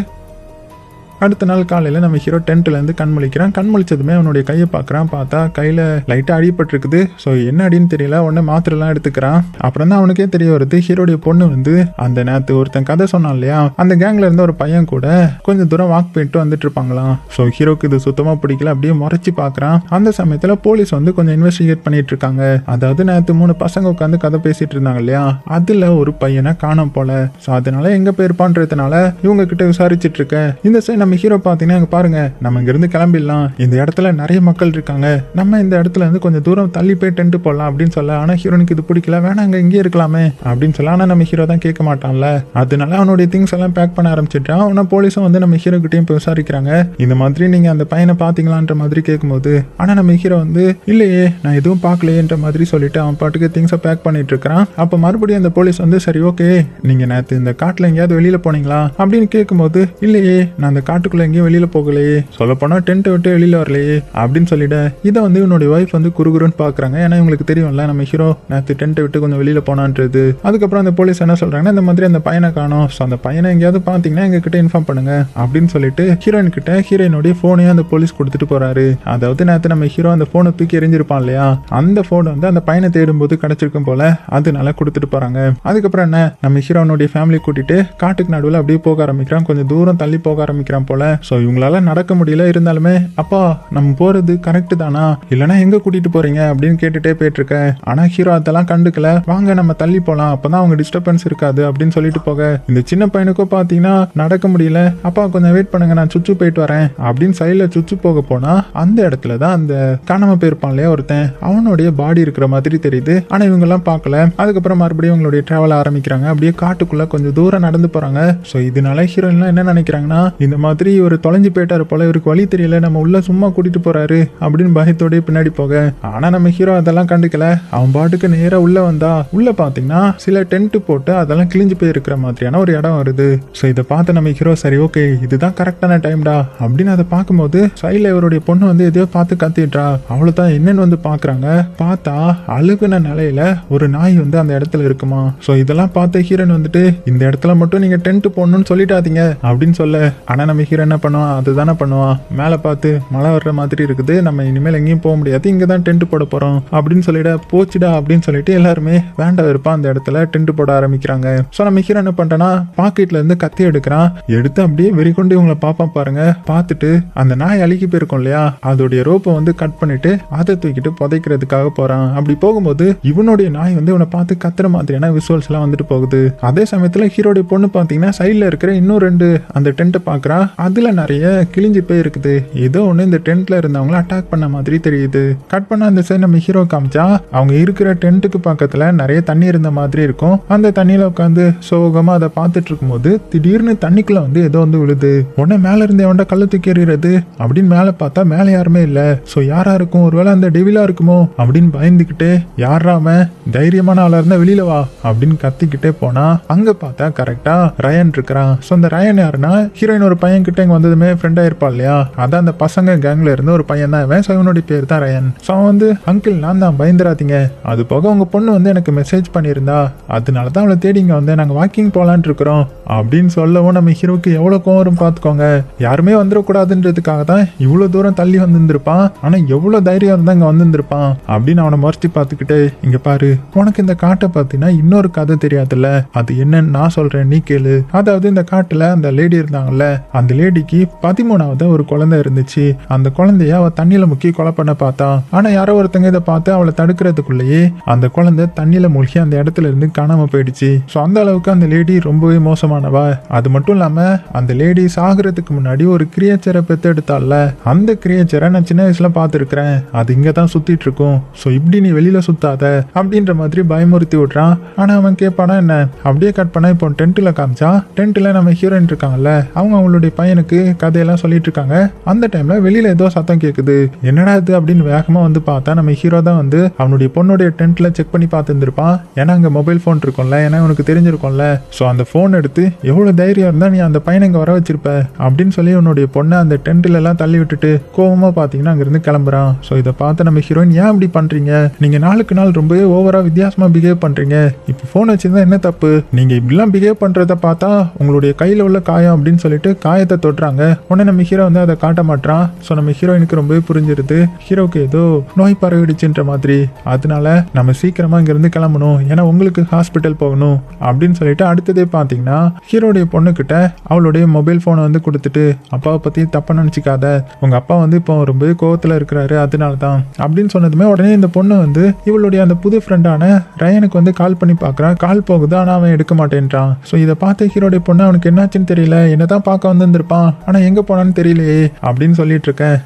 அடுத்த நாள் காலையில் நம்ம ஹீரோ டென்ட்லேருந்து கண் முழிக்கிறான். கண் முழிச்சதுமே அவனுடைய கையை பார்க்குறான். பார்த்தா கையில் லைட்டாக அடிபட்டிருக்குது. ஸோ என்ன அடின்னு தெரியல. உடனே மாத்திரைலாம் எடுத்துக்கிறான். அப்புறம் தான் அவனுக்கே தெரிய வருது, ஹீரோடைய பொண்ணு வந்து அந்த நேற்று ஒருத்தன் கதை சொன்னான் இல்லையா, அந்த கேங்கில் இருந்த ஒரு பையன் கூட கொஞ்சம் தூரம் வாக் போயிட்டு வந்துட்டு இருப்பாங்களாம். ஸோ ஹீரோக்கு இது சுத்தமாக பிடிக்கல. அப்படியே முறைச்சி பார்க்குறான். அந்த சமயத்தில் போலீஸ் வந்து கொஞ்சம் இன்வெஸ்டிகேட் பண்ணிட்டு இருக்காங்க. அதாவது நேற்று 3 பசங்க உட்காந்து கதை பேசிட்டு இருந்தாங்க இல்லையா, அதில் ஒரு பையனை காணோம் போல. ஸோ அதனால எங்கே போயிருப்பான்றதுனால இவங்க கிட்ட விசாரிச்சுட்டு இருக்க. இந்த சைடு நம்ம ஹீரோ பார்த்தீங்கன்னா, இங்க பாருங்க நம்ம இங்க இருந்து கிளம்பிடலாம், இந்த இடத்துல நிறைய மக்கள் இருக்காங்க, நம்ம இந்த இடத்துல இருந்து கொஞ்சம் தூரம் தள்ளி போய் டென்ட் போடலாம் அப்படின்னு சொல்ல. ஆனா ஹீரோனுக்கு இது பிடிக்கல, வேணாங்க இங்கே இருக்கலாமே அப்படின்னு சொல்ல. ஆனா நம்ம ஹீரோ தான் கேட்க மாட்டான்ல. அதனால அவனுடைய திங்ஸ் எல்லாம் பேக் பண்ண ஆரம்பிச்சிட்டான். அவனா போலீஸும் வந்து நம்ம ஹீரோ கிட்டையும் போய் விசாரிக்கிறாங்க. இந்த மாதிரி நீங்க அந்த பையனை பாத்தீங்களான்ற மாதிரி கேட்கும்போது, ஆனா நம்ம ஹீரோ வந்து இல்லையே நான் எதுவும் பார்க்கலையேன்ற மாதிரி சொல்லிட்டு அவன் பாட்டுக்கு திங்ஸை பேக் பண்ணிட்டு இருக்கிறான். அப்ப மறுபடியும் அந்த போலீஸ் வந்து, சரி ஓகே நீங்க நேற்று இந்த காட்டுல எங்கேயாவது வெளியில போனீங்களா அப்படின்னு கேட்கும்போது, இல்லையே நான் அந்த காட்டுக்குள்ள எங்கேயும் வெளியில போகலையே, சொல்ல போனா டென்ட்டை விட்டு வெளியில வரலையே அப்படின்னு சொல்லிட. இதை வந்து இவனுடைய வைஃப் வந்து குறுகுறுன்னு பாக்குறாங்க. ஏன்னா இவங்களுக்கு தெரியும்ல நம்ம ஹீரோ நேற்று டென்ட்டை விட்டு கொஞ்சம் வெளியில போனான்றது. அதுக்கப்புறம் அந்த போலீஸ் என்ன சொல்றாங்கன்னா, இந்த மாதிரி அந்த பையனை காணோம், அந்த பையனை எங்கேயாவது பாத்தீங்கன்னா எங்க கிட்ட இன்ஃபார்ம் பண்ணுங்க அப்படின்னு சொல்லிட்டு ஹீரோயின் கிட்ட ஹீரோயினுடைய போனையும் அந்த போலீஸ் கொடுத்துட்டு போறாரு. அதாவது நேற்று நம்ம ஹீரோ அந்த போனை தூக்கி எரிஞ்சிருப்பான் இல்லையா, அந்த போன் வந்து அந்த பையனை தேடும் போது கிடைச்சிருக்கும் போல, அதனால கொடுத்துட்டு போறாங்க. அதுக்கப்புறம் என்ன, நம்ம ஹீரோனுடைய ஃபேமிலி கூட்டிட்டு காட்டுக்கு நடுவில் அப்படியே போக ஆரம்பிக்கிறான். கொஞ்சம் தூரம் தள்ளி போக ஆரம்பிக்கிறான். போல. ஸோ இவங்களால நடக்க முடியல, இருந்தாலுமே அப்பா நம்ம போறது கரெக்ட் தானா, இல்லைன்னா எங்க கூட்டிட்டு போறீங்க அப்படின்னு கேட்டுட்டே போயிட்டு இருக்கேன். ஆனா ஹீரோ அதெல்லாம் கண்டுக்கல. வாங்க நம்ம தள்ளி போலாம், அப்பதான் அவங்க டிஸ்டர்பன்ஸ் இருக்காது அப்படின்னு சொல்லிட்டு போக, இந்த சின்ன பையனுக்கும் பாத்தீங்கன்னா நடக்க முடியல. அப்பா கொஞ்சம் வெயிட் பண்ணுங்க, நான் சுச்சு போயிட்டு வரேன் அப்படின்னு சைட்ல சுச்சு போக போனா அந்த இடத்துல தான் அந்த காணாம போயிருப்பான் இல்லையா ஒருத்தன், அவனுடைய பாடி இருக்கிற மாதிரி தெரியுது. ஆனா இவங்க எல்லாம் பார்க்கல. அதுக்கப்புறம் மறுபடியும் உங்களுடைய டிராவல் ஆரம்பிக்கிறாங்க. அப்படியே காட்டுக்குள்ள கொஞ்சம் தூரம் நடந்து போறாங்க. ஸோ இதனால ஹீரோயின்லாம் என்ன நினைக்கிறாங்கன்னா, இந்த மாதிரி ஒரு தொலைஞ்சு போயிட்டாரு போல, இவருக்கு வழி தெரியல, நம்ம உள்ள சும்மா கூட்டிட்டு போறாரு அப்படின்னு பயத்தோடய பின்னாடி போக, ஆனா நம்ம ஹீரோ அதெல்லாம் கண்டுக்கல. அவன் பாட்டுக்கு நேரா உள்ள வந்தா உள்ள பாத்தீங்கன்னா சில டென்ட் போட்டு அதெல்லாம் கிழிஞ்சு போய் இருக்கிற மாதிரியான ஒரு இடம் வருது. ஸோ இதை பார்த்து நம்ம ஹீரோ சரி ஓகே இதுதான் கரெக்டான டைம்டா அப்படின்னு அதை பார்க்கும்போது சைட்ல இவருடைய பொண்ணு வந்து எதையோ பார்த்து கத்திடுறா. அவ்வளவுதான் என்னன்னு வந்து பாக்குறாங்க. பார்த்தா அழுகுன நிலையில ஒரு நாய் வந்து அந்த இடத்துல இருக்குமா. ஸோ இதெல்லாம் பார்த்து ஹீரோன் வந்துட்டு இந்த இடத்துல மட்டும் நீங்க டென்ட் போடணும்னு சொல்லிட்டாதீங்க அப்படின்னு சொல்ல, ஆனா நம்ம ஹீரோ என்ன பண்ணுவான், அதுதானே பண்ணுவான். மேல பார்த்து மழை வர்ற மாதிரி இருக்குது, நம்ம இனிமேல் எங்கேயும் போக முடியாது, இங்க தான் டென்ட் போட போறோம் அப்படின்னு சொல்லிட போச்சுடா அப்படின்னு சொல்லிட்டு எல்லாருமே வேண்டாம் இருப்பான் அந்த இடத்துல டென்ட் போட ஆரம்பிக்கிறாங்க. ஸோ நம்ம ஹீரோ என்ன பண்றேன்னா பாக்கெட்ல இருந்து கத்தி எடுக்கிறான். எடுத்து அப்படியே வெறிக்கொண்டு இவங்களை பாப்பா பாருங்க. பார்த்துட்டு அந்த நாய் அழுகி போயிருக்கும் இல்லையா, அதோடைய ரோப்பை வந்து கட் பண்ணிட்டு அதை தூக்கிட்டு புதைக்கிறதுக்காக போறான். அப்படி போகும்போது இவனுடைய நாய் வந்து இவனை பார்த்து கத்துற மாதிரியான விசுவல்ஸ் எல்லாம் வந்துட்டு போகுது. அதே சமயத்துல ஹீரோடைய பொண்ணு பாத்தீங்கன்னா சைட்ல இருக்கிற இன்னும் 2 அந்த டென்ட்டை பாக்குறா. அதுல நிறைய கிழிஞ்சு போய் இருக்குது. ஏதோ ஒண்ணு இந்த டென்ட்ல இருந்தவங்களை அட்டாக் பண்ண மாதிரி தெரியுது. கட் பண்ண அந்த சைடு நம்ம ஹீரோ காமிச்சா அவங்க இருக்கிற டென்ட்டுக்கு பக்கத்துல நிறைய தண்ணி இருந்த மாதிரி இருக்கும். அந்த தண்ணியில உட்காந்து சோகமா அதை பார்த்துட்டு இருக்கும்போது திடீர்னு தண்ணிக்குள்ள வந்து ஏதோ வந்து விழுது. உடனே மேல இருந்து எவன்டா கல்ல தூக்கி எறிகிறது அப்படின்னு மேல பார்த்தா மேல யாருமே இல்ல. சோ யாரா இருக்கும், ஒருவேளை அந்த டெவிலா இருக்குமோ அப்படின்னு பயந்துகிட்டே யாராம தைரியமான ஆளா இருந்தா வெளியில வா அப்படின்னு கத்திக்கிட்டே போனா அங்க பார்த்தா கரெக்டா ரயன் இருக்கிறான். சோ அந்த ரயன் யாருன்னா ஹீரோயின் ஒரு பையன் கிட்ட இங்க வந்ததுமே ஃப்ரெண்டா இருப்பா இல்லையா, அதான் அந்த பசங்க கேங்ல இருந்து ஒரு பையன் தான் இவன். சோ இவனுடைய பேர் தான் ரயன். சோ அவன் வந்து அங்கிள் நான் தான், பயந்துராதீங்க, அது போக உங்க பொண்ணு வந்து எனக்கு மெசேஜ் பண்ணியிருந்தா, அதனாலதான் அவளை தேடி இங்க வந்து நாங்க வாக்கிங் போலான் இருக்கிறோம் அப்படின்னு சொல்லவும் நம்ம ஹீரோக்கு எவ்வளவு கோவம் பார்த்துக்கோங்க. யாருமே வந்துடக்கூடாதுன்றதுக்காக தான் இவ்வளவு தூரம் தள்ளி வந்திருப்பான். ஆனா எவ்வளவு தைரியம் இருந்தா இங்க வந்திருப்பான் அப்படின்னு அவனை மறைச்சு பார்த்துக்கிட்டு, இங்க பாரு உனக்கு இந்த காட்டை பார்த்தீங்கன்னா இன்னொரு கதை தெரியாதுல்ல, அது என்னன்னு நான் சொல்றேன் நீ கேளு. அதாவது இந்த காட்டுல அந்த லேடி இருந்தாங்கல்ல, அந்த லேடிக்கு 13வது ஒரு குழந்தை இருந்துச்சு. அந்த குழந்தைய அவ தண்ணியில முக்கி கொலை பண்ண பார்த்தா. ஆனா யாரோ ஒருத்தங்க இதை பார்த்து அவளை தடுக்கிறதுக்குள்ளேயே அந்த குழந்தை தண்ணியில மூழ்கி அந்த இடத்துல இருந்து காணாம போயிடுச்சு. ஸோ அந்த அளவுக்கு அந்த லேடி ரொம்பவே மோசமானவா. அது மட்டும் இல்லாம அந்த லேடி சாகுறதுக்கு முன்னாடி ஒரு கிரியேச்சரை பெத்து எடுத்தால, அந்த கிரியேச்சரை நான் சின்ன வயசுல பார்த்துருக்கிறேன், அது இங்க தான் சுத்திட்டு இருக்கும். ஸோ இப்படி நீ வெளியில சுத்தாத அப்படின்ற மாதிரி பயமுறுத்தி விடுறான். ஆனா அவன் கேட்பானா என்ன. அப்படியே கட் பண்ணா இப்போ டென்ட்ல காமிச்சா, டென்ட்ல நம்ம ஹீரோயின் இருக்காங்கல்ல, அவங்க அவங்களுடைய பையனுக்கு கதையெல்லாம் சொல்லிட்டு இருக்காங்க. அந்த டைம்ல வெளியில ஏதோ சத்தம் கேக்குது. என்னடா இது அப்படின்னு வேகமா வந்து பார்த்தா நம்ம ஹீரோ தான் வந்து அவனுடைய பொண்ணுடைய டென்ட்ல செக் பண்ணி பார்த்துருப்பான். ஏன்னா அங்க மொபைல் போன் இருக்கும்ல, ஏன்னா உனக்கு தெரிஞ்சிருக்கும்ல. ஸோ அந்த போன் எடுத்து எவ்வளவு தைரியம் இருந்தா நீ அந்த பையனை இங்க வர வச்சிருப்ப அப்படின்னு சொல்லி உன்னுடைய பொண்ணை அந்த டென்ட்ல எல்லாம் தள்ளி விட்டுட்டு கோவமா பாத்தீங்கன்னா அங்கிருந்து கிளம்புறான். ஸோ இதை பார்த்து நம்ம ஹீரோயின் ஏன் இப்படி பண்றீங்க, நீங்க நாளுக்கு நாள் ரொம்பவே ஓவரா வித்தியாசமா பிஹேவ் பண்றீங்க, இப்போ போன் வச்சிருந்தா என்ன தப்பு, நீங்க இப்படிலாம் பிஹேவ் பண்றத பார்த்தா உங்களுடைய கையில உள்ள காயம் அப்படின்னு சொல்லிட்டு காயத்தை தொட்டுறாங்க. உடனே நம்ம ஹீரோ வந்து அதை காட்ட மாட்டான். ஸோ நம்ம ஹீரோயினுக்கு ரொம்பவே புரிஞ்சிருது ஹீரோக்கு ஏதோ நோய் பரவிடுச்சுன்ற மாதிரி. அதனால நம்ம சீக்கிரமா இங்க இருந்து கிளம்பணும், ஏன்னா உங்களுக்கு ஹாஸ்பிட்டல் போகணும் அப்படின்னு சொல்லிட்டு அடுத்ததே பாத்தீங்கன்னா ஹீரோடைய பொண்ணு கிட்ட அவளுடைய மொபைல் போனை வந்து கொடுத்துட்டு, அப்பாவை பத்தி தப்பா நினைச்சுக்காத, உங்க அப்பா வந்து இப்போ ரொம்பவே கோவத்துல இருக்கிறாரு அதனாலதான் அப்படின்னு சொன்னதுமே உடனே இந்த பொண்ணு வந்து இவளுடைய அந்த புது ஃப்ரெண்டான ரயனுக்கு வந்து கால் பண்ணி பாக்குறான். கால் போகுது, ஆனா அவன் எடுக்க மாட்டேன்றான். ஸோ இதை பார்த்து ஹீரோடைய பொண்ணு அவனுக்கு என்னாச்சுன்னு தெரியல, என்னதான் பார்க்க வந்திருப்பான், ஆனா எங்க போனான்னு தெரியலையே அப்படின்னு சொல்லிட்டு இருக்கேன்.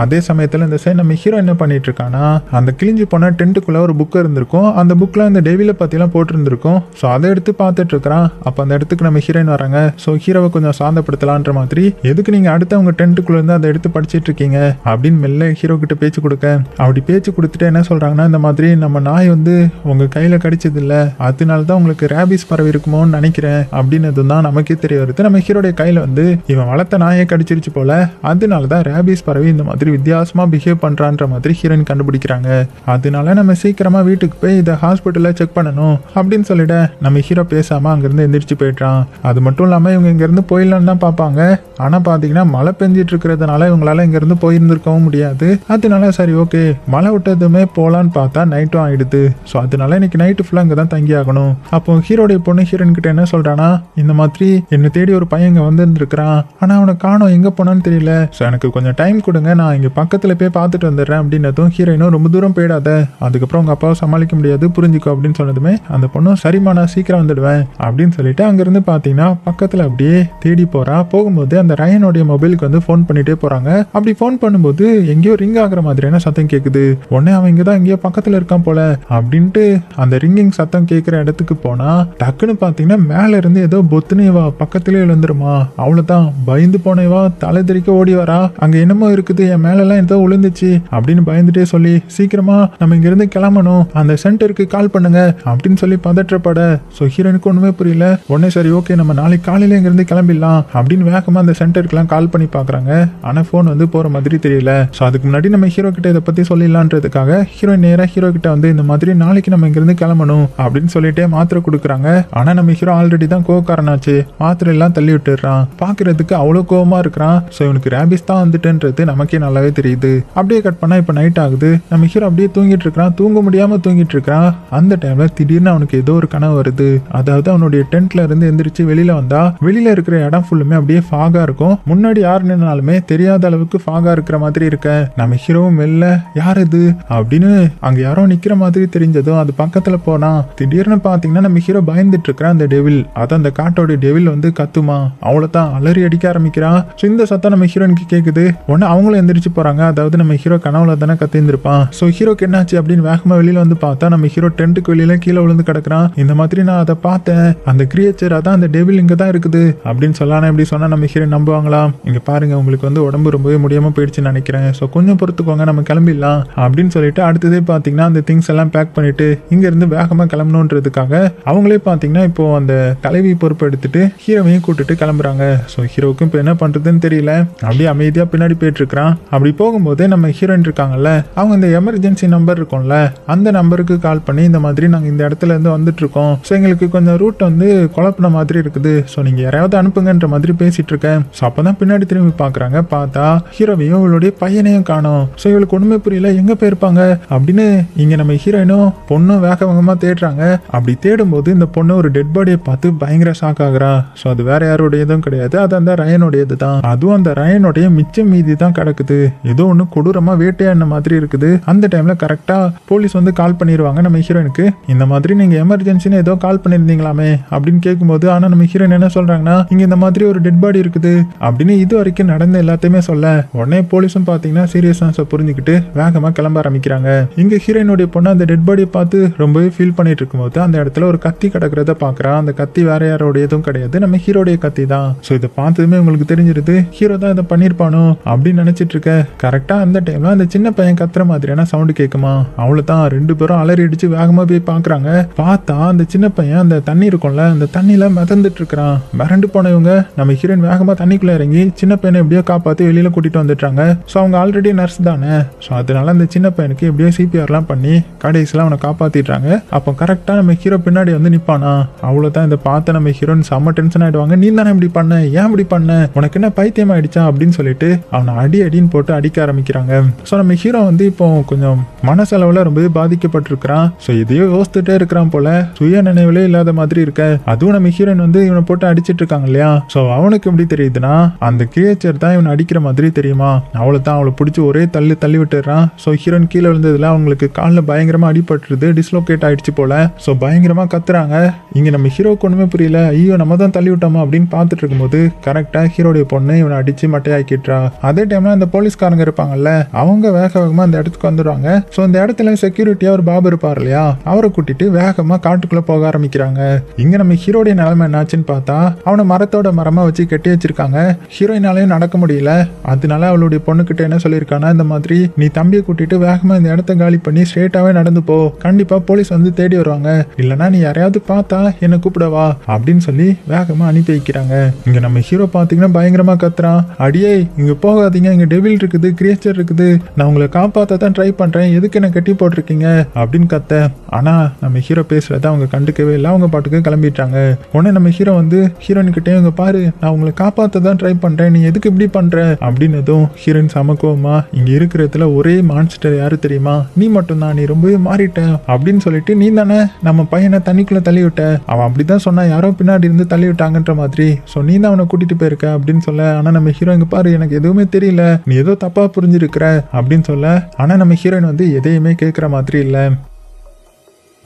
அதே சமயத்தில் இந்த சைடு நம்ம ஹீரோ என்ன பண்ணிட்டு இருக்கானா, அந்த கிழிஞ்சு போன டென்ட்டுக்குள்ள ஒரு புக் இருந்திருக்கும். அந்த புக்ல அந்த டெவில பத்திலாம் போட்டிருந்திருக்கும். ஸோ அதை எடுத்து பார்த்துட்டு இருக்கிறான். அப்போ அந்த இடத்துக்கு நம்ம ஹீரோயின் வராங்க. ஸோ ஹீரோவை கொஞ்சம் சாந்தப்படுத்தலான்ற மாதிரி, எதுக்கு நீங்க அடுத்த உங்க டென்ட்டுக்குள்ள இருந்து அதை எடுத்து படிச்சிட்டு இருக்கீங்க அப்படின்னு மெல்ல ஹீரோ கிட்ட பேச்சு கொடுக்க, அப்படி பேச்சு கொடுத்துட்டு என்ன சொல்றாங்கன்னா, இந்த மாதிரி நம்ம நாய் வந்து உங்க கையில கடிச்சது இல்ல, அதனால தான் உங்களுக்கு ரேபிஸ் பரவி இருக்குமோன்னு நினைக்கிறேன் அப்படின்னு தான் நமக்கே தெரிய வருது. நம்ம ஹீரோடைய கையில வந்து இவன் வளர்த்த நாயை கடிச்சிருச்சு போல, அதனால தான் ரேபிஸ் பரவி இந்த மாதிரி வித்தியாசமா பிஹேவ் பண்றான்ற மாதிரி ஹீரோயின் கண்டுபிடிக்கிறாங்க. அதனால நம்ம சீக்கிரமா வீட்டுக்கு போய் இதை ஹாஸ்பிட்டல்ல செக் பண்ணணும் அப்படின்னு சொல்லிட நம்ம ஹீரோ பேசாம அங்கிருந்து எந்திரிச்சு போயிட்டான். அது மட்டும் இல்லாம இவங்க இங்க இருந்து போயிடலான்னு தான் பார்ப்பாங்க. ஆனா பாத்தீங்கன்னா மழை பெஞ்சிட்டு இருக்கிறதுனால இவங்களால இங்க இருந்து போயிருந்திருக்கவும் முடியாது. அதனால சரி ஓகே மழை விட்டதுமே போலான்னு பார்த்தா நைட்டும் ஆயிடுது. ஸோ அதனால இன்னைக்கு நைட்டு ஃபுல்லா இங்க தான் தங்கி ஆகணும். அப்போ ஹீரோடைய பொண்ணு ஹீரோயின் கிட்ட என்ன சொல்றானா, இந்த மாதிரி என்னை தேடி ஒரு பையன் இங்க வந்திருக்கிறான், ஆனா அவனை காணோம், எங்க போனான்னு தெரியல. ஸோ எனக்கு கொஞ்சம் டைம் கொடுங்க, நான் இங்க பக்கத்துல போய் பார்த்துட்டு வந்துடுறேன் அப்படின்னதும் ஹீரோயினும் ரொம்ப தூரம் போயிடாத, அதுக்கப்புறம் உங்க அப்பாவை சமாளிக்க முடியாது புரிஞ்சுக்கோ அப்படின்னு சொன்னதுமே அந்த பொண்ணும் சரிம்மா நான் சீக்கிரம் வந்துடுவேன் அப்படின்னு சொல்லிட்டு அங்கிருந்து பாத்தீங்கன்னா பக்கத்துல அப்படியே தேடி போறா. போகும்போது அந்த ரயனுடைய மொபைலுக்கு வந்து ஃபோன் பண்ணிட்டே போறாங்க. அப்படி ஃபோன் பண்ணும்போது எங்கேயோ ரிங் ஆகுற மாதிரியான சத்தம் கேக்குது. உடனே அவன் இங்கதான் எங்கேயோ பக்கத்துல இருக்கான் போல அப்படின்ட்டு அந்த ரிங்கிங் சத்தம் கேட்கிற இடத்துக்கு போனா டக்குன்னு பாத்தீங்கன்னா மேல இருந்து ஏதோ பொத்துனேவா பக்கத்திலே விழுந்துருமா. அவ்வளவுதான் பயந்து போனேவா தலை தெறிக்க ஓடி வரா. அங்க என்னமோ இருக்குது, என் மேல எல்லாம் ஏதோ விழுந்துச்சு அப்படின்னு பயந்துட்டே சொல்லி சீக்கிரமா நம்ம இங்க இருந்து கிளம்பணும், அந்த சென்டருக்கு கால் பண்ணுங்க அப்படின்னு சொல்லி பதற்றப்பட சோ ஹீரோனுக்கு ஒண்ணுமே புரியல. உடனே சரி ஓகே நம்ம நாளைக்கு காலையில இங்க இருந்து கிளம்பிடலாம் அப்படின்னு வேகமா அந்த சென்டருக்கு எல்லாம் கால் பண்ணி பாக்குறாங்க. ஆனா போன் வந்து போற மாதிரி தெரியல. சோ அதுக்கு முன்னாடி நம்ம ஹீரோ கிட்ட இதை பத்தி சொல்லிடலான்றதுக்காக ஹீரோயின் நேரா ஹீரோ கிட்ட வந்து இந்த மாதிரி நாளைக்கு நம்ம இங்க இருந்து கிளம்பணும் அப்படின்னு சொல்லிட்டே மாத்திரை கொடுக்குறாங்க. ஆனா நம்ம ஹீரோ ஆல்ரெடி தான் கோவக்காரனாச்சு, மாத்திரை எல்லாம் தள்ளி விட்டுறான். பாக்குறதுக்கு அவ்வளவு கோவமா இருக்கிறான். சோ இவனுக்கு ரேபிஸ் தான் வந்துட்டுன்றது நமக்கே நல்லாவே தெரியுது. அப்படியே கட் பண்ணா இப்ப நைட் ஆகுது. நம்ம ஹீரோ அப்படியே தூங்கிட்டு இருக்கிறான். தூங்க முடியாம தூங்கிட்டு இருக்கிறான். அந்த டைம்ல திடீர்னு அவனுக்கு ஏதோ ஒரு கனவு வருது. அதாவது அவனுடைய டென்ட்ல இருந்து எந்திரிச்சு வெளியில வந்தா வெளியில இருக்கிற இடம் ஃபுல்லுமே அப்படியே ஃபாகா இருக்கும். முன்னாடி யார் நின்னாலுமே தெரியாத அளவுக்கு ஃபாகா இருக்கிற மாதிரி இருக்க நம்ம ஹீரோவும் மெல்ல யார் இது அப்படின்னு அங்க யாரோ நிக்கிற மாதிரி தெரிஞ்சதும் அது பக்கத்துல போனா திடீர்னு பாத்தீங்கன்னா நம்ம ஹீரோ பயந்துட்டு இருக்கிற அந்த டெவில், அதான் அந்த காட்டோட டெவில் வந்து கத்துமா. அவ்வளவுதான் அலறி அடிக்க ஆரம்பிக்கிறான். இந்த சத்தம் நம்ம ஹீரோனுக்கு கேக்குது. உடனே அவங்களும் எந்திரிச்சு போறாங்க. அதாவது நம்ம ஹீரோ கனவுல தானே கத்திருந்திருப்பான். சோ ஹீரோக்கு என்னாச்சு அப்படின்னு வேகமா வெளியில வந்து பார்த்தா நம்ம ஹீரோ டென்ட்டுக்கு வெளியில கீழே விழுந்து கிடக்குறான். இந்த மாதிரி நான் அதை பார்த்தேன், அந்த கிரியேச்சர் அதான் அந்த டெவில் இங்க தான் இருக்குது அப்படின்னு சொல்லலாம். எப்படி சொன்னா நம்ம ஹீரோ நம்புவாங்களா? இங்க பாருங்க உங்களுக்கு வந்து உடம்பு ரொம்பவே முடியாம போயிடுச்சுன்னு நினைக்கிறேன், சோ கொஞ்சம் பொறுத்துக்கோங்க நம்ம கிளம்பிடலாம் அப்படின்னு சொல்லிட்டு அடுத்ததே பாத்தீங்கன்னா அந்த திங்ஸ் எல்லாம் பேக் பண்ணிட்டு இங்க இருந்து வேகமா கிளம்பணுன்றதுக்காக அவங்களே பாத்தீங்கன்னா இப்போ அந்த தலைவி பொறுப்பு எடுத்துட்டு ஹீரோவையும் கூட்டிட்டு கிளம்புறாங்க. சோ ஹீரோவுக்கும் இப்போ என்ன பண்றதுன்னு தெரியல, அப்படியே அமைதியா பின்னாடி போயிட்டு இருக்கிறான். அப்படி போகும்போதே நம்ம ஹீரோயின் இருக்காங்கல்ல, அவங்க இந்த எமர்ஜென்சி நம்பர் இருக்கும்ல அந்த நம்பருக்கு கால் பண்ணி இந்த மாதிரி நாங்க இந்த இடத்துல இருந்து வந்துட்டு இருக்கோம், ஸோ எங்களுக்கு கொஞ்சம் ரூட் வந்து குழப்பின மாதிரி இருக்குது, ஸோ நீங்க யாராவது அனுப்புங்கன்ற மாதிரி பேசிட்டு இருக்கேன். ஸோ அப்பதான் பின்னாடி திரும்பி பாக்குறாங்க. பார்த்தா ஹீரோவையும் இவளுடைய பையனையும் காணோம். ஸோ இவளுக்கு ஒண்ணுமே புரியல, எங்க போயிருப்பாங்க அப்படின்னு இங்க நம்ம ஹீரோயினும் பொண்ணும் வேக வேகமா தேடுறாங்க. அப்படி தேடும் போது இந்த பொண்ணு ஒரு டெட் பாடியை பார்த்து பயங்கர ஷாக் ஆகுறா. ஸோ அது வேற யாருடையதும் கிடையாது, அது அந்த ரயனுடையது தான். அதுவும் அந்த ரயனுடைய மிச்சம் மீதி தான் கிடக்குது. ஏதோ ஒண்ணு கொடூரமா வேட்டையாடின மாதிரி இருக்குது. அந்த டைம்ல கரெக்டா போலீஸ் வந்து கால் பண்ணிடுவாங்க நம்ம ஹீரோயினுக்கு. இந்த மாதிரி நீங்க எமர்ஜென்சின்னு ஏதோ கால் பண்ணிருந்தீங்களாமே அப்படின்னு கேட்கும்போது ஆனா நம்ம ஹீரோயின் என்ன சொல்றாங்கன்னா இங்க இந்த மாதிரி ஒரு டெட் பாடி இருக்குது அப்படின்னு இது வரைக்கும் நடந்த எல்லாத்தையுமே சொல்ல உடனே போலீஸும் பாத்தீங்கன்னா சீரியஸ்னஸ் புரிஞ்சுக்கிட்டு வேகமா கிளம்ப ஆரம்பிக்கிறாங்க. இங்க ஹீரோயினுடைய பொண்ணு அந்த டெட் பாடியை பார்த்து ரொம்பவே ஃபீல் பண்ணிட்டு இருக்கும்போது அந்த இடத்துல ஒரு கத்தி கிடக்கிறத பாக்குறான். அந்த கத்தி வேற யாரோடையதும் கிடையாது, நம்ம ஹீரோடைய கத்தி தான். சோ இதை பார்த்ததுமே உங்களுக்கு தெரிஞ்சிருது ஹீரோ தான் இதை பண்ணிருப்பானோ அப்படின்னு நினைச்சிட்டு இருக்க. கரெக்டா அந்த டைம்ல அந்த சின்ன பையன் கத்துற மாதிரியான சவுண்ட் கேட்குமா. அவ்வளவுதான் ரெண்டு பேரும் அலறி அடிச்சு வேகமா போய் பாக்குறாங்க. பார்த்தா அந்த சின்ன பையன் அந்த தண்ணி இருக்கும்ல அந்த தண்ணியில மிதந்துட்டு இருக்கிறான். மிரண்டு போனவங்க நம்ம ஹீரோயின் வேகமா தண்ணிக்குள்ள இறங்கி சின்ன பையனை எப்படியோ காப்பாத்தி வெளியில கூட்டிட்டு வந்துட்டாங்க. சோ அவங்க ஆல்ரெடி நர்ஸ் தானே, சோ அதனால அந்த சின்ன பையனுக்கு எப்படியோ சிபிஆர் எல்லாம் பண்ணி கடைசியில அவனை காப்பாத்திட்டாங்க. அப்போ கரெக்டா நம்ம ஹீரோ பின்னாடி வந்து நிப்பானா. அவ்வளவுதான் இதை பார்த்து நம்ம ஹீரோயின் செம்ம டென்ஷன் ஆயிடுவாங்க. நீ தானே இப்படி பண்ண, ஏன் இப்படி பண்ண, உனக்கு என்ன பைத்தியம் ஆயிடுச்சா அப்படின்னு சொல்லிட்டு அவனை அடின்னு போட்டு அடிக்க ஆரம்பிக்கிறாங்க. சோ நம்ம ஹீரோ வந்து இப்போ கொஞ்சம் மனசளவுல ரொம்பவே பாதிக்கப்பட்டிருக்கிறான். சோ இதையோ யோசிச்சுட்டே இருக்கிறான் போல, சுய நினைவுலே இல்லாத மாதிரி இருக்க. அதுவும் நம்ம ஹீரோயின் வந்து இவனை போட்டு அடிச்சிட்டு இருக்காங்க இல்லையா. சோ அவனுக்கு எப்படி தெரியுதுன்னா அந்த கிரியேச்சர் தான் இவனை அடிக்கிற மாதிரி தெரியுமா. அவ்வளவுதான் அவளை பிடிச்சி ஒரே தள்ளி விட்டுறான். சோ ஹீரோயின் கீழே விழுந்ததுல அவங்களுக்கு காலில் பயங்கரமா அடிபட்டுருது, டிஸ்லோகேட் ஆயிடுச்சு போல. சோ பயங்கரமா கத்துறாங்க. இங்க நம்ம ஹீரோக்கு ஒண்ணுமே புரியல, ஐயோ நம்ம தான் தள்ளி விட்டோமா அப்படின்னு பார்த்துட்டு இருக்கும்போது கரெக்டா ஹீரோடைய பொண்ணு இவனை அடிச்சு மட்டையாக்கிட்டுறா. அதே டைம்ல அந்த போலீஸ்காரங்க இருப்பாங்கல்ல அவங்க வேக வேகமா அந்த இடத்துக்கு வந்துடுவாங்க. சோ இந்த இடத்துல செக்யூரிட்டியா ஒரு பாபு இருப்பார் இல்லையா, அவரை கூட்டிட்டு வேகமா காட்டுக்குள்ள போக ஆரம்பிக்கிறாங்க. இங்க நம்ம ஹீரோடைய நிலைமை என்னாச்சுன்னு பார்த்தா அவனை மரத்தோட மரமா வச்சு கட்டி வச்சிருக்காங்க. ஹீரோயினாலையும் நடக்க முடியல. அதனால அவளுடைய பொண்ணுகிட்ட என்ன சொல்லியிருக்கானா, இந்த மாதிரி நீ தம்பியை கூட்டிட்டு வேகமா இந்த இடத்த காலி பண்ணி ஸ்ட்ரெயிட்டாவே நடந்து போ, கண்டிப்பா போலீஸ் வந்து தேடி வருவாங்க, இல்லனா நீ யாரையாவது பார்த்தா என்ன கூப்பிடவா அப்படின்னு சொல்லி வேகமா அனுப்பி வைக்கிறாங்க. இங்க நம்ம ஹீரோ பாத்தீங்கன்னா பயங்கரமா கத்துறான், அடியே இங்க போகாதீங்க, இங்க டெவில் இருக்குது, கிரியேச்சர் இருக்குது, நான் உங்களை காப்பாத்த தான் ட்ரை பண்றேன், எதுக்கு என்ன கட்டி போட்டிருக்கீங்க அப்படின்னு கத்த. ஆனா நம்ம ஹீரோ பேசுறத அவங்க கண்டுக்கவே இல்லை, அவங்க பாட்டுக்கு கிளம்பிட்டாங்க. உடனே நம்ம ஹீரோ வந்து ஹீரோயின் கிட்டே இங்க பாரு நான் உங்களை காப்பாத்த காப்பாத்த தான் ட்ரை பண்றேன், நீ எதுக்கு இப்படி பண்ற அப்படின்னதும் ஹீரோயின் சமக்கோமா, இங்க இருக்கிறதுல ஒரே மான்ஸ்டர் யாரு தெரியுமா, நீ மட்டும் தான், நீ ரொம்பவே மாறிட்ட அப்படின்னு சொல்லிட்டு, நீ தானே நம்ம பையனை தண்ணிக்குள்ள தள்ளி விட்ட, அவன் அப்படிதான் சொன்னா, யாரோ பின்னாடி இருந்து தள்ளி விட்டாங்கன்ற மாதிரி, சோ நீ தான் அவனை கூட்டிட்டு போயிருக்க அப்படின்னு சொல்ல, ஆனா நம்ம ஹீரோயின் பாரு எனக்கு எதுவுமே தெரியல, நீ ஏதோ தப்பா புரிஞ்சிருக்கிற அப்படின்னு சொல்ல, ஆனா நம்ம ஹீரோயின் வந்து எதையுமே கேட்கிற மாதிரி இல்ல.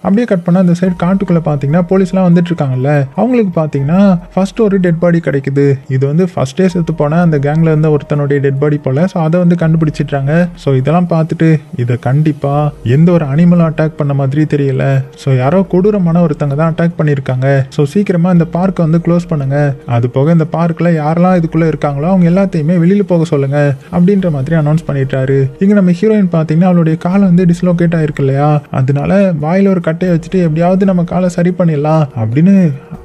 அப்படியே கட் பண்ணால் அந்த சைடு காட்டுக்குள்ளே பார்த்தீங்கன்னா போலீஸ்லாம் வந்துட்டு இருக்காங்கல்ல, அவங்களுக்கு பார்த்தீங்கன்னா ஃபர்ஸ்ட் ஒரு டெட் பாடி கிடைக்குது. இது வந்து ஃபர்ஸ்டே செத்து போன அந்த கேங்கில் இருந்த ஒருத்தனுடைய டெட் பாடி போல். ஸோ அதை வந்து கண்டுபிடிச்சிட்றாங்க. ஸோ இதெல்லாம் பார்த்துட்டு இதை கண்டிப்பாக எந்த ஒரு அனிமலும் அட்டாக் பண்ண மாதிரி தெரியல, ஸோ யாரோ கொடூரமான ஒருத்தங்க தான் அட்டாக் பண்ணியிருக்காங்க. ஸோ சீக்கிரமாக இந்த பார்க்கை வந்து க்ளோஸ் பண்ணுங்க, அது போக இந்த பார்க்கில் யாரெல்லாம் இதுக்குள்ளே இருக்காங்களோ அவங்க எல்லாத்தையுமே வெளியில் போக சொல்லுங்க அப்படின்ற மாதிரி அனௌன்ஸ் பண்ணிட்டாரு. இங்கே நம்ம ஹீரோயின் பார்த்தீங்கன்னா அவளுடைய காலை வந்து டிஸ்லோகேட் ஆயிருக்கு இல்லையா, அதனால வாயில் ஒரு கட்டையை வச்சுட்டு எப்படியாவது நம்ம காலை சரி பண்ணிடலாம் அப்படின்னு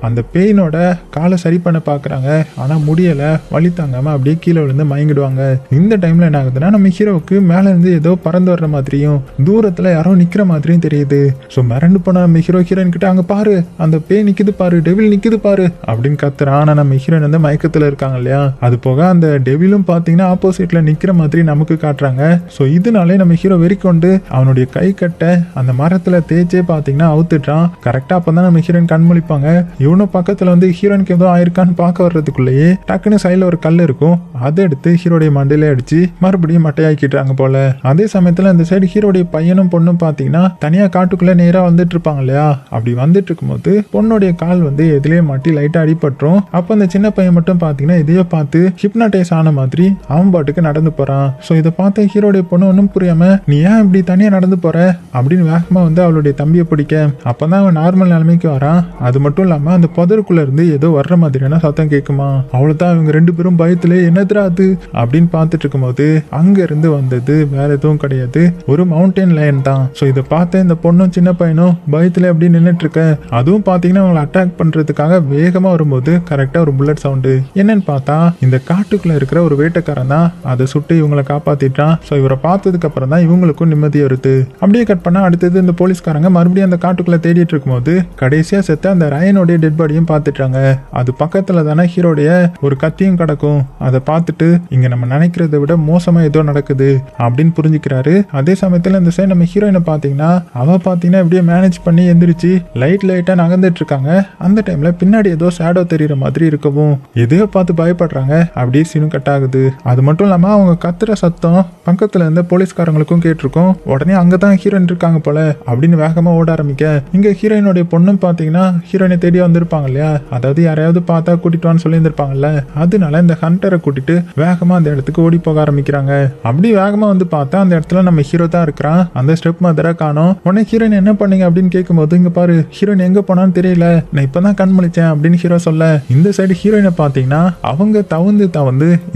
அந்த பெயினோட காலை சரி பண்ண பார்க்குறாங்க. ஆனால் முடியலை, வலி தாங்காமல் அப்படியே கீழே விழுந்து மயங்கிடுவாங்க. இந்த டைமில் என்ன ஆகுதுன்னா நம்ம ஹீரோவுக்கு மேலே இருந்து ஏதோ பறந்து வர்ற மாதிரியும் தூரத்தில் யாரோ நிற்கிற மாதிரியும் தெரியுது. ஸோ மிரண்டு போன நம்ம ஹீரோயின் கிட்ட, அங்கே பாரு அந்த பேய் நிற்கிது பாரு, டெவில் நிற்கிது பாரு அப்படின்னு கத்துறான். ஆனால் நம்ம ஹீரோயின் வந்து மயக்கத்தில் இருக்காங்க இல்லையா, அது போக அந்த டெவிலும் பார்த்தீங்கன்னா ஆப்போசிட்ல நிற்கிற மாதிரி நமக்கு காட்டுறாங்க. ஸோ இதனாலே நம்ம ஹீரோ வெறிக்கொண்டு அவனுடைய கை கட்ட அந்த மரத்தில் தேய்ச்சே பார்த்தீங்கன்னா அவுத்துட்டான். கரெக்டாக அப்போ தான் நம்ம ஹீரோயின் கண்மொழிப்பாங்க. இவனும் பக்கத்தில் வந்து ஹீரோயினுக்கு எதுவும் ஆயிருக்கான்னு பார்க்க வர்றதுக்குள்ளேயே டக்குன்னு சைடில் ஒரு கல் இருக்கும், அதை எடுத்து ஹீரோடைய மண்டையில அடிச்சு மறுபடியும் மட்டையாக்கிட்டாங்க போல. அதே சமயத்தில் அந்த சைடு ஹீரோடைய பையனும் பொண்ணும் பார்த்தீங்கன்னா தனியாக காட்டுக்குள்ளே நேராக வந்துட்டு இருப்பாங்க இல்லையா, அப்படி வந்துட்டு இருக்கும்போது பொண்ணுடைய கால் வந்து எதிலே மாட்டி லைட்டாக அடிபட்டுரும். அப்போ அந்த சின்ன பையன் மட்டும் பார்த்தீங்கன்னா இதையே பார்த்து ஹிப்னாடைஸ் ஆன மாதிரி அவன் பாட்டுக்கு நடந்து போகிறான். ஸோ இதை பார்த்து ஹீரோடைய பொண்ணு ஒன்றும் புரியாம, நீ ஏன் இப்படி தனியாக நடந்து போற அப்படின்னு வேகமாக வந்து அவளுடைய தம்பியை பிடிக்க, அப்பதான் அவன் நார்மல் நிலைமைக்கு வரான். அது மட்டும் இல்லாம அந்த புதருக்குள்ள இருந்து ஏதோ வர்ற மாதிரியான சத்தம் கேட்குமா. அவ்வளவுதான் இவங்க ரெண்டு பேரும் பயத்துல என்னதுரா அது அப்படின்னு பார்த்துட்டு இருக்கும்போது அங்க இருந்து வந்தது வேற எதுவும் கிடையாது, ஒரு மவுண்டன் லயன் தான். ஸோ இதை பார்த்து இந்த பொண்ணும் சின்ன பையனும் பயத்துல அப்படி நின்றுட்டு இருக்க, அதுவும் பார்த்தீங்கன்னா அவங்களை அட்டாக் பண்றதுக்காக வேகமா வரும்போது கரெக்டா ஒரு புல்லட் சவுண்டு. என்னன்னு பார்த்தா இந்த காட்டுக்குள்ள இருக்கிற ஒரு வேட்டைக்காரன் தான் அதை சுட்டு இவங்களை காப்பாத்திட்டான். ஸோ இவரை பார்த்ததுக்கு அப்புறம் தான் இவங்களுக்கும் நிம்மதி வருது. அப்படியே கட் பண்ணா அடுத்தது இந்த போலீஸ்காரங்க மறுபடியும் அந்த காட்டுக்குள்ள தேடிட்டு இருக்கும்போது கடைசியா செத்த அந்த ரயனுடைய டெட் பாடியும் பார்த்துட்டாங்க. அது பக்கத்துல தானே ஹீரோடைய ஒரு கத்தியும் கிடக்கும். அதை பார்த்துட்டு இங்க நம்ம நினைக்கிறத விட மோசமா ஏதோ நடக்குது அப்படின்னு புரிஞ்சுக்கிறாரு. அதே சமயத்துல இந்த சைடு நம்ம ஹீரோயினை பாத்தீங்கன்னா அவ பாத்தீங்கன்னா இப்படியே மேனேஜ் பண்ணி எந்திரிச்சு லைட்டா நகர்ந்துட்டு இருக்காங்க. அந்த டைம்ல பின்னாடி ஏதோ ஷேடோ தெரியுற மாதிரி இருக்கவும் எதையோ பார்த்து பயப்படுறாங்க. அப்படியே சீனும் கட் ஆகுது. அது மட்டும் இல்லாம அவங்க கத்துற சத்தம் பக்கத்துல இருந்த போலீஸ்காரங்களுக்கும் கேட்டிருக்கும். உடனே அங்கதான் ஹீரோயின் இருக்காங்க போல அப்படின்னு வேகமா ஓட ஆரம்பிக்க, இங்க ஹீரோயினுடைய பொண்ணும் பாத்தீங்கன்னா ஹீரோயினை தேடி வந்திருப்பாங்க இல்லையா, அதாவது யாரையாவது பார்த்தா கூட்டிட்டு வான்னு சொல்லி இருந்திருப்பாங்கல்ல, அதனால இந்த ஹண்டரை கூட்டிட்டு வேகமா அந்த இடத்துக்கு ஓடி போக ஆரம்பிக்கிறாங்க. அப்படி வேகமா வந்து பார்த்தா அந்த இடத்துல நம்ம ஹீரோ தான் இருக்கிறான். அந்த ஸ்டெப் மதரா காணோம். உடனே ஹீரோயின் என்ன பண்ணீங்க அப்படின்னு கேட்கும்போது, இங்க பாரு ஹீரோயின் எங்க போனான்னு தெரியல, நான் இப்பதான் கண் முழிச்சேன் அப்படின்னு ஹீரோ சொல்ல, இந்த சைடு ஹீரோயினை பாத்தீங்கன்னா அவங்க தவந்து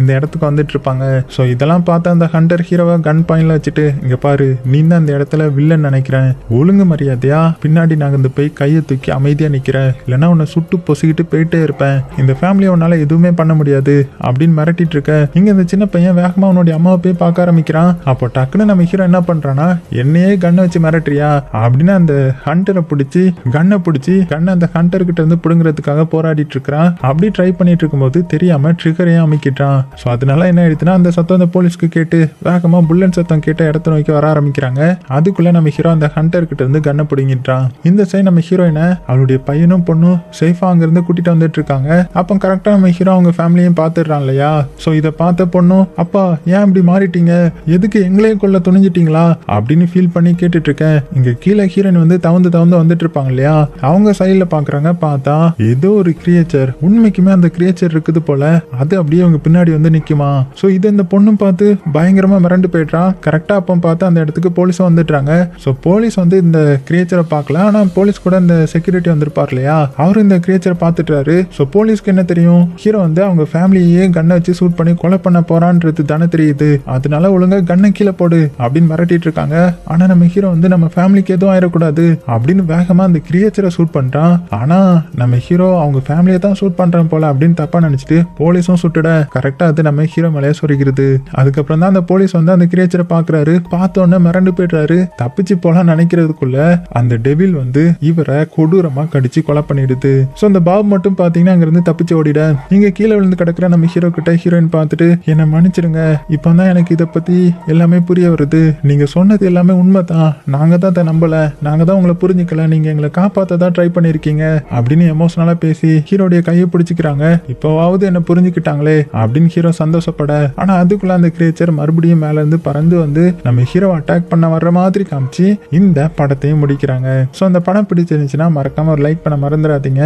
இந்த இடத்துக்கு வந்துட்டு இருப்பாங்க. சோ இதெல்லாம் பார்த்து அந்த ஹண்டர் ஹீரோவை கன் பாயிண்ட்ல வச்சுட்டு, இங்க பாரு நீ தான் அந்த இடத்துல வில்லன் நினைக்கிறேன், ஒழுங்கு மரியாதையா பின்னாடி நகர்ந்து போய் கையை தூக்கி அமைதியா நிக்கிறேன், இல்லைன்னா உன்னை சுட்டு பொசிக்கிட்டு போயிட்டே இருப்பேன், இந்த ஃபேமிலியை உன்னால எதுவுமே பண்ண முடியாது அப்படின்னு மிரட்டிட்டு இருக்க. இங்க இந்த சின்ன பையன் வேகமா அவனுடைய அம்மாவை போய் பார்க்க ஆரம்பிக்கிறான். அப்போ டக்குன்னு நம்ம ஹீரோ என்ன பண்றான்னா, என்னையே கண்ணை வச்சு மிரட்டுறியா அப்படின்னு அந்த ஹண்டரை பிடிச்சி கண்ணை அந்த ஹண்டர் கிட்ட இருந்து பிடுங்கிறதுக்காக போராடிட்டு இருக்கிறான். அப்படி ட்ரை பண்ணிட்டு இருக்கும்போது தெரியாம ட்ரிகரையும் அமைக்கிட்டான். ஸோ அதனால என்ன ஆயிடுச்சுன்னா அந்த சத்தம் அந்த போலீஸ்க்கு கேட்டு வேகமா புல்லட் சத்தம் கேட்ட இடத்த நோக்கி வர ஆரம்பிக்கிறாங்க. அதுக்குள்ள நம்ம ஹீரோ அந்த ஹண்டர் கிட்ட இருந்து கண்ணை பிடுங்கிட்டான். இந்த சைடு நம்ம ஹீரோயினை அவளுடைய பையனும் பொண்ணும் சேஃபா அங்க இருந்து கூட்டிட்டு வந்துட்டு இருக்காங்க. அப்போ கரெக்டா நம்ம ஹீரோ அவங்க ஃபேமிலியும் பாத்துடுறான் இல்லையா. ஸோ இதை பார்த்த பொண்ணும், அப்பா ஏன் இப்படி மாறிட்டீங்க, எதுக்கு எங்களையும் கொள்ள துணிஞ்சிட்டீங்களா அப்படின்னு ஃபீல் பண்ணி கேட்டுட்டு இருக்கேன். இங்க கீழே ஹீரோயின் வந்து தவந்து வந்துட்டு இருப்பாங்க இல்லையா, அவங்க சைட்ல பாக்குறாங்க. பார்த்தா ஏதோ ஒரு கிரியேச்சர், உண்மைக்குமே அந்த கிரியேச்சர் இருக்குது போல, அது அப்படியே அவங்க பின்னாடி வந்து நிக்குமா. ஸோ இதை இந்த பொண்ணும் பார்த்து பயங்கரமா மிரண்டு போயிட்டான். கரெக்டா அப்போ பார்த்து அந்த இடத்துக்கு போலீஸும் வந்துட்டாங்க. ஸோ போலீஸ் வந்து இந்த கிரியேச்சரை பார்க்கல, ஆனா போலீஸ் கூட இந்த செக்யூரிட்டி வந்திருப்பார் இல்லையா, அவரு இந்த கிரியேச்சரை பார்த்துட்டாரு. ஸோ போலீஸ்க்கு என்ன தெரியும், ஹீரோ வந்து அவங்க ஃபேமிலியே கண்ணை வச்சு சூட் பண்ணி கொலை பண்ண போறான்றது தானே தெரியுது, அதனால ஒழுங்கா கண்ணை கீழே போடு அப்படின்னு மிரட்டிட்டு இருக்காங்க. ஆனா நம்ம ஹீரோ வந்து நம்ம ஃபேமிலிக்கு எதுவும் ஆயிடக்கூடாது அப்படின்னு வேகமா அந்த கிரியேச்சரை சூட் பண்றான். ஆனா நம்ம ஹீரோ அவங்க ஃபேமிலியை தான் சூட் பண்றான் போல அப்படின்னு தப்பா நினைச்சிட்டு போலீஸும் சுட்டுட கரெக்டா அது நம்ம ஹீரோ மேலேயே சொரிக்கிறது. அதுக்கப்புறம் தான் அந்த போலீஸ் வந்து அந்த கிரியேச்சரை பாக்குறாரு. பார்த்தோன்னே மிரண்டு போயிடுறாரு. தப்பிச்சு போலாம் நினைக்கிறதுக்குள்ள அந்த டெவில் வந்து இவரை கொடூரமா கடிச்சு கொலை பண்ணிடுது. சோ அந்த பாப் மட்டும் பாத்தீங்கன்னா அங்க இருந்து தப்பிச்சு ஓடிட நீங்க கீழே விழுந்து கிடக்குற நம்ம ஹீரோ கிட்ட ஹீரோயின் பார்த்துட்டு என்ன மன்னிச்சிடுங்க, இப்பதான் எனக்கு இதை பத்தி எல்லாமே புரிய வருது, நீங்க சொன்னது எல்லாமே உண்மைதான், நாங்க தான் அதை நம்பல, நாங்க தான் உங்களை புரிஞ்சுக்கல, நீங்க எங்களை காப்பாத்ததான் ட்ரை பண்ணிருக்கீங்க அப்படின்னு எமோஷனலா பேசி ஹீரோடைய கையை பிடிச்சிக்கிறாங்க. இப்போவாவது என்ன புரிஞ்சுக்கிட்டாங்களே அப்படின்னு ஹீரோ சந்தோஷப்பட, ஆனா அதுக்குள்ள அந்த கிரியேச்சர் மறுபடியும் மேல இருந்து பறந்து வந்து நம்ம ஹீரோ அட்டாக் பண்ண வர்ற மாதிரி காமிச்சு இந்த படத்தையும் முடிக்கிறாங்க. சோ அந்த படம் பிடிச்சிருந்துச்சுன்னா மறக்காம ஒரு லைக் பண்ண மறந்துடாதீங்க.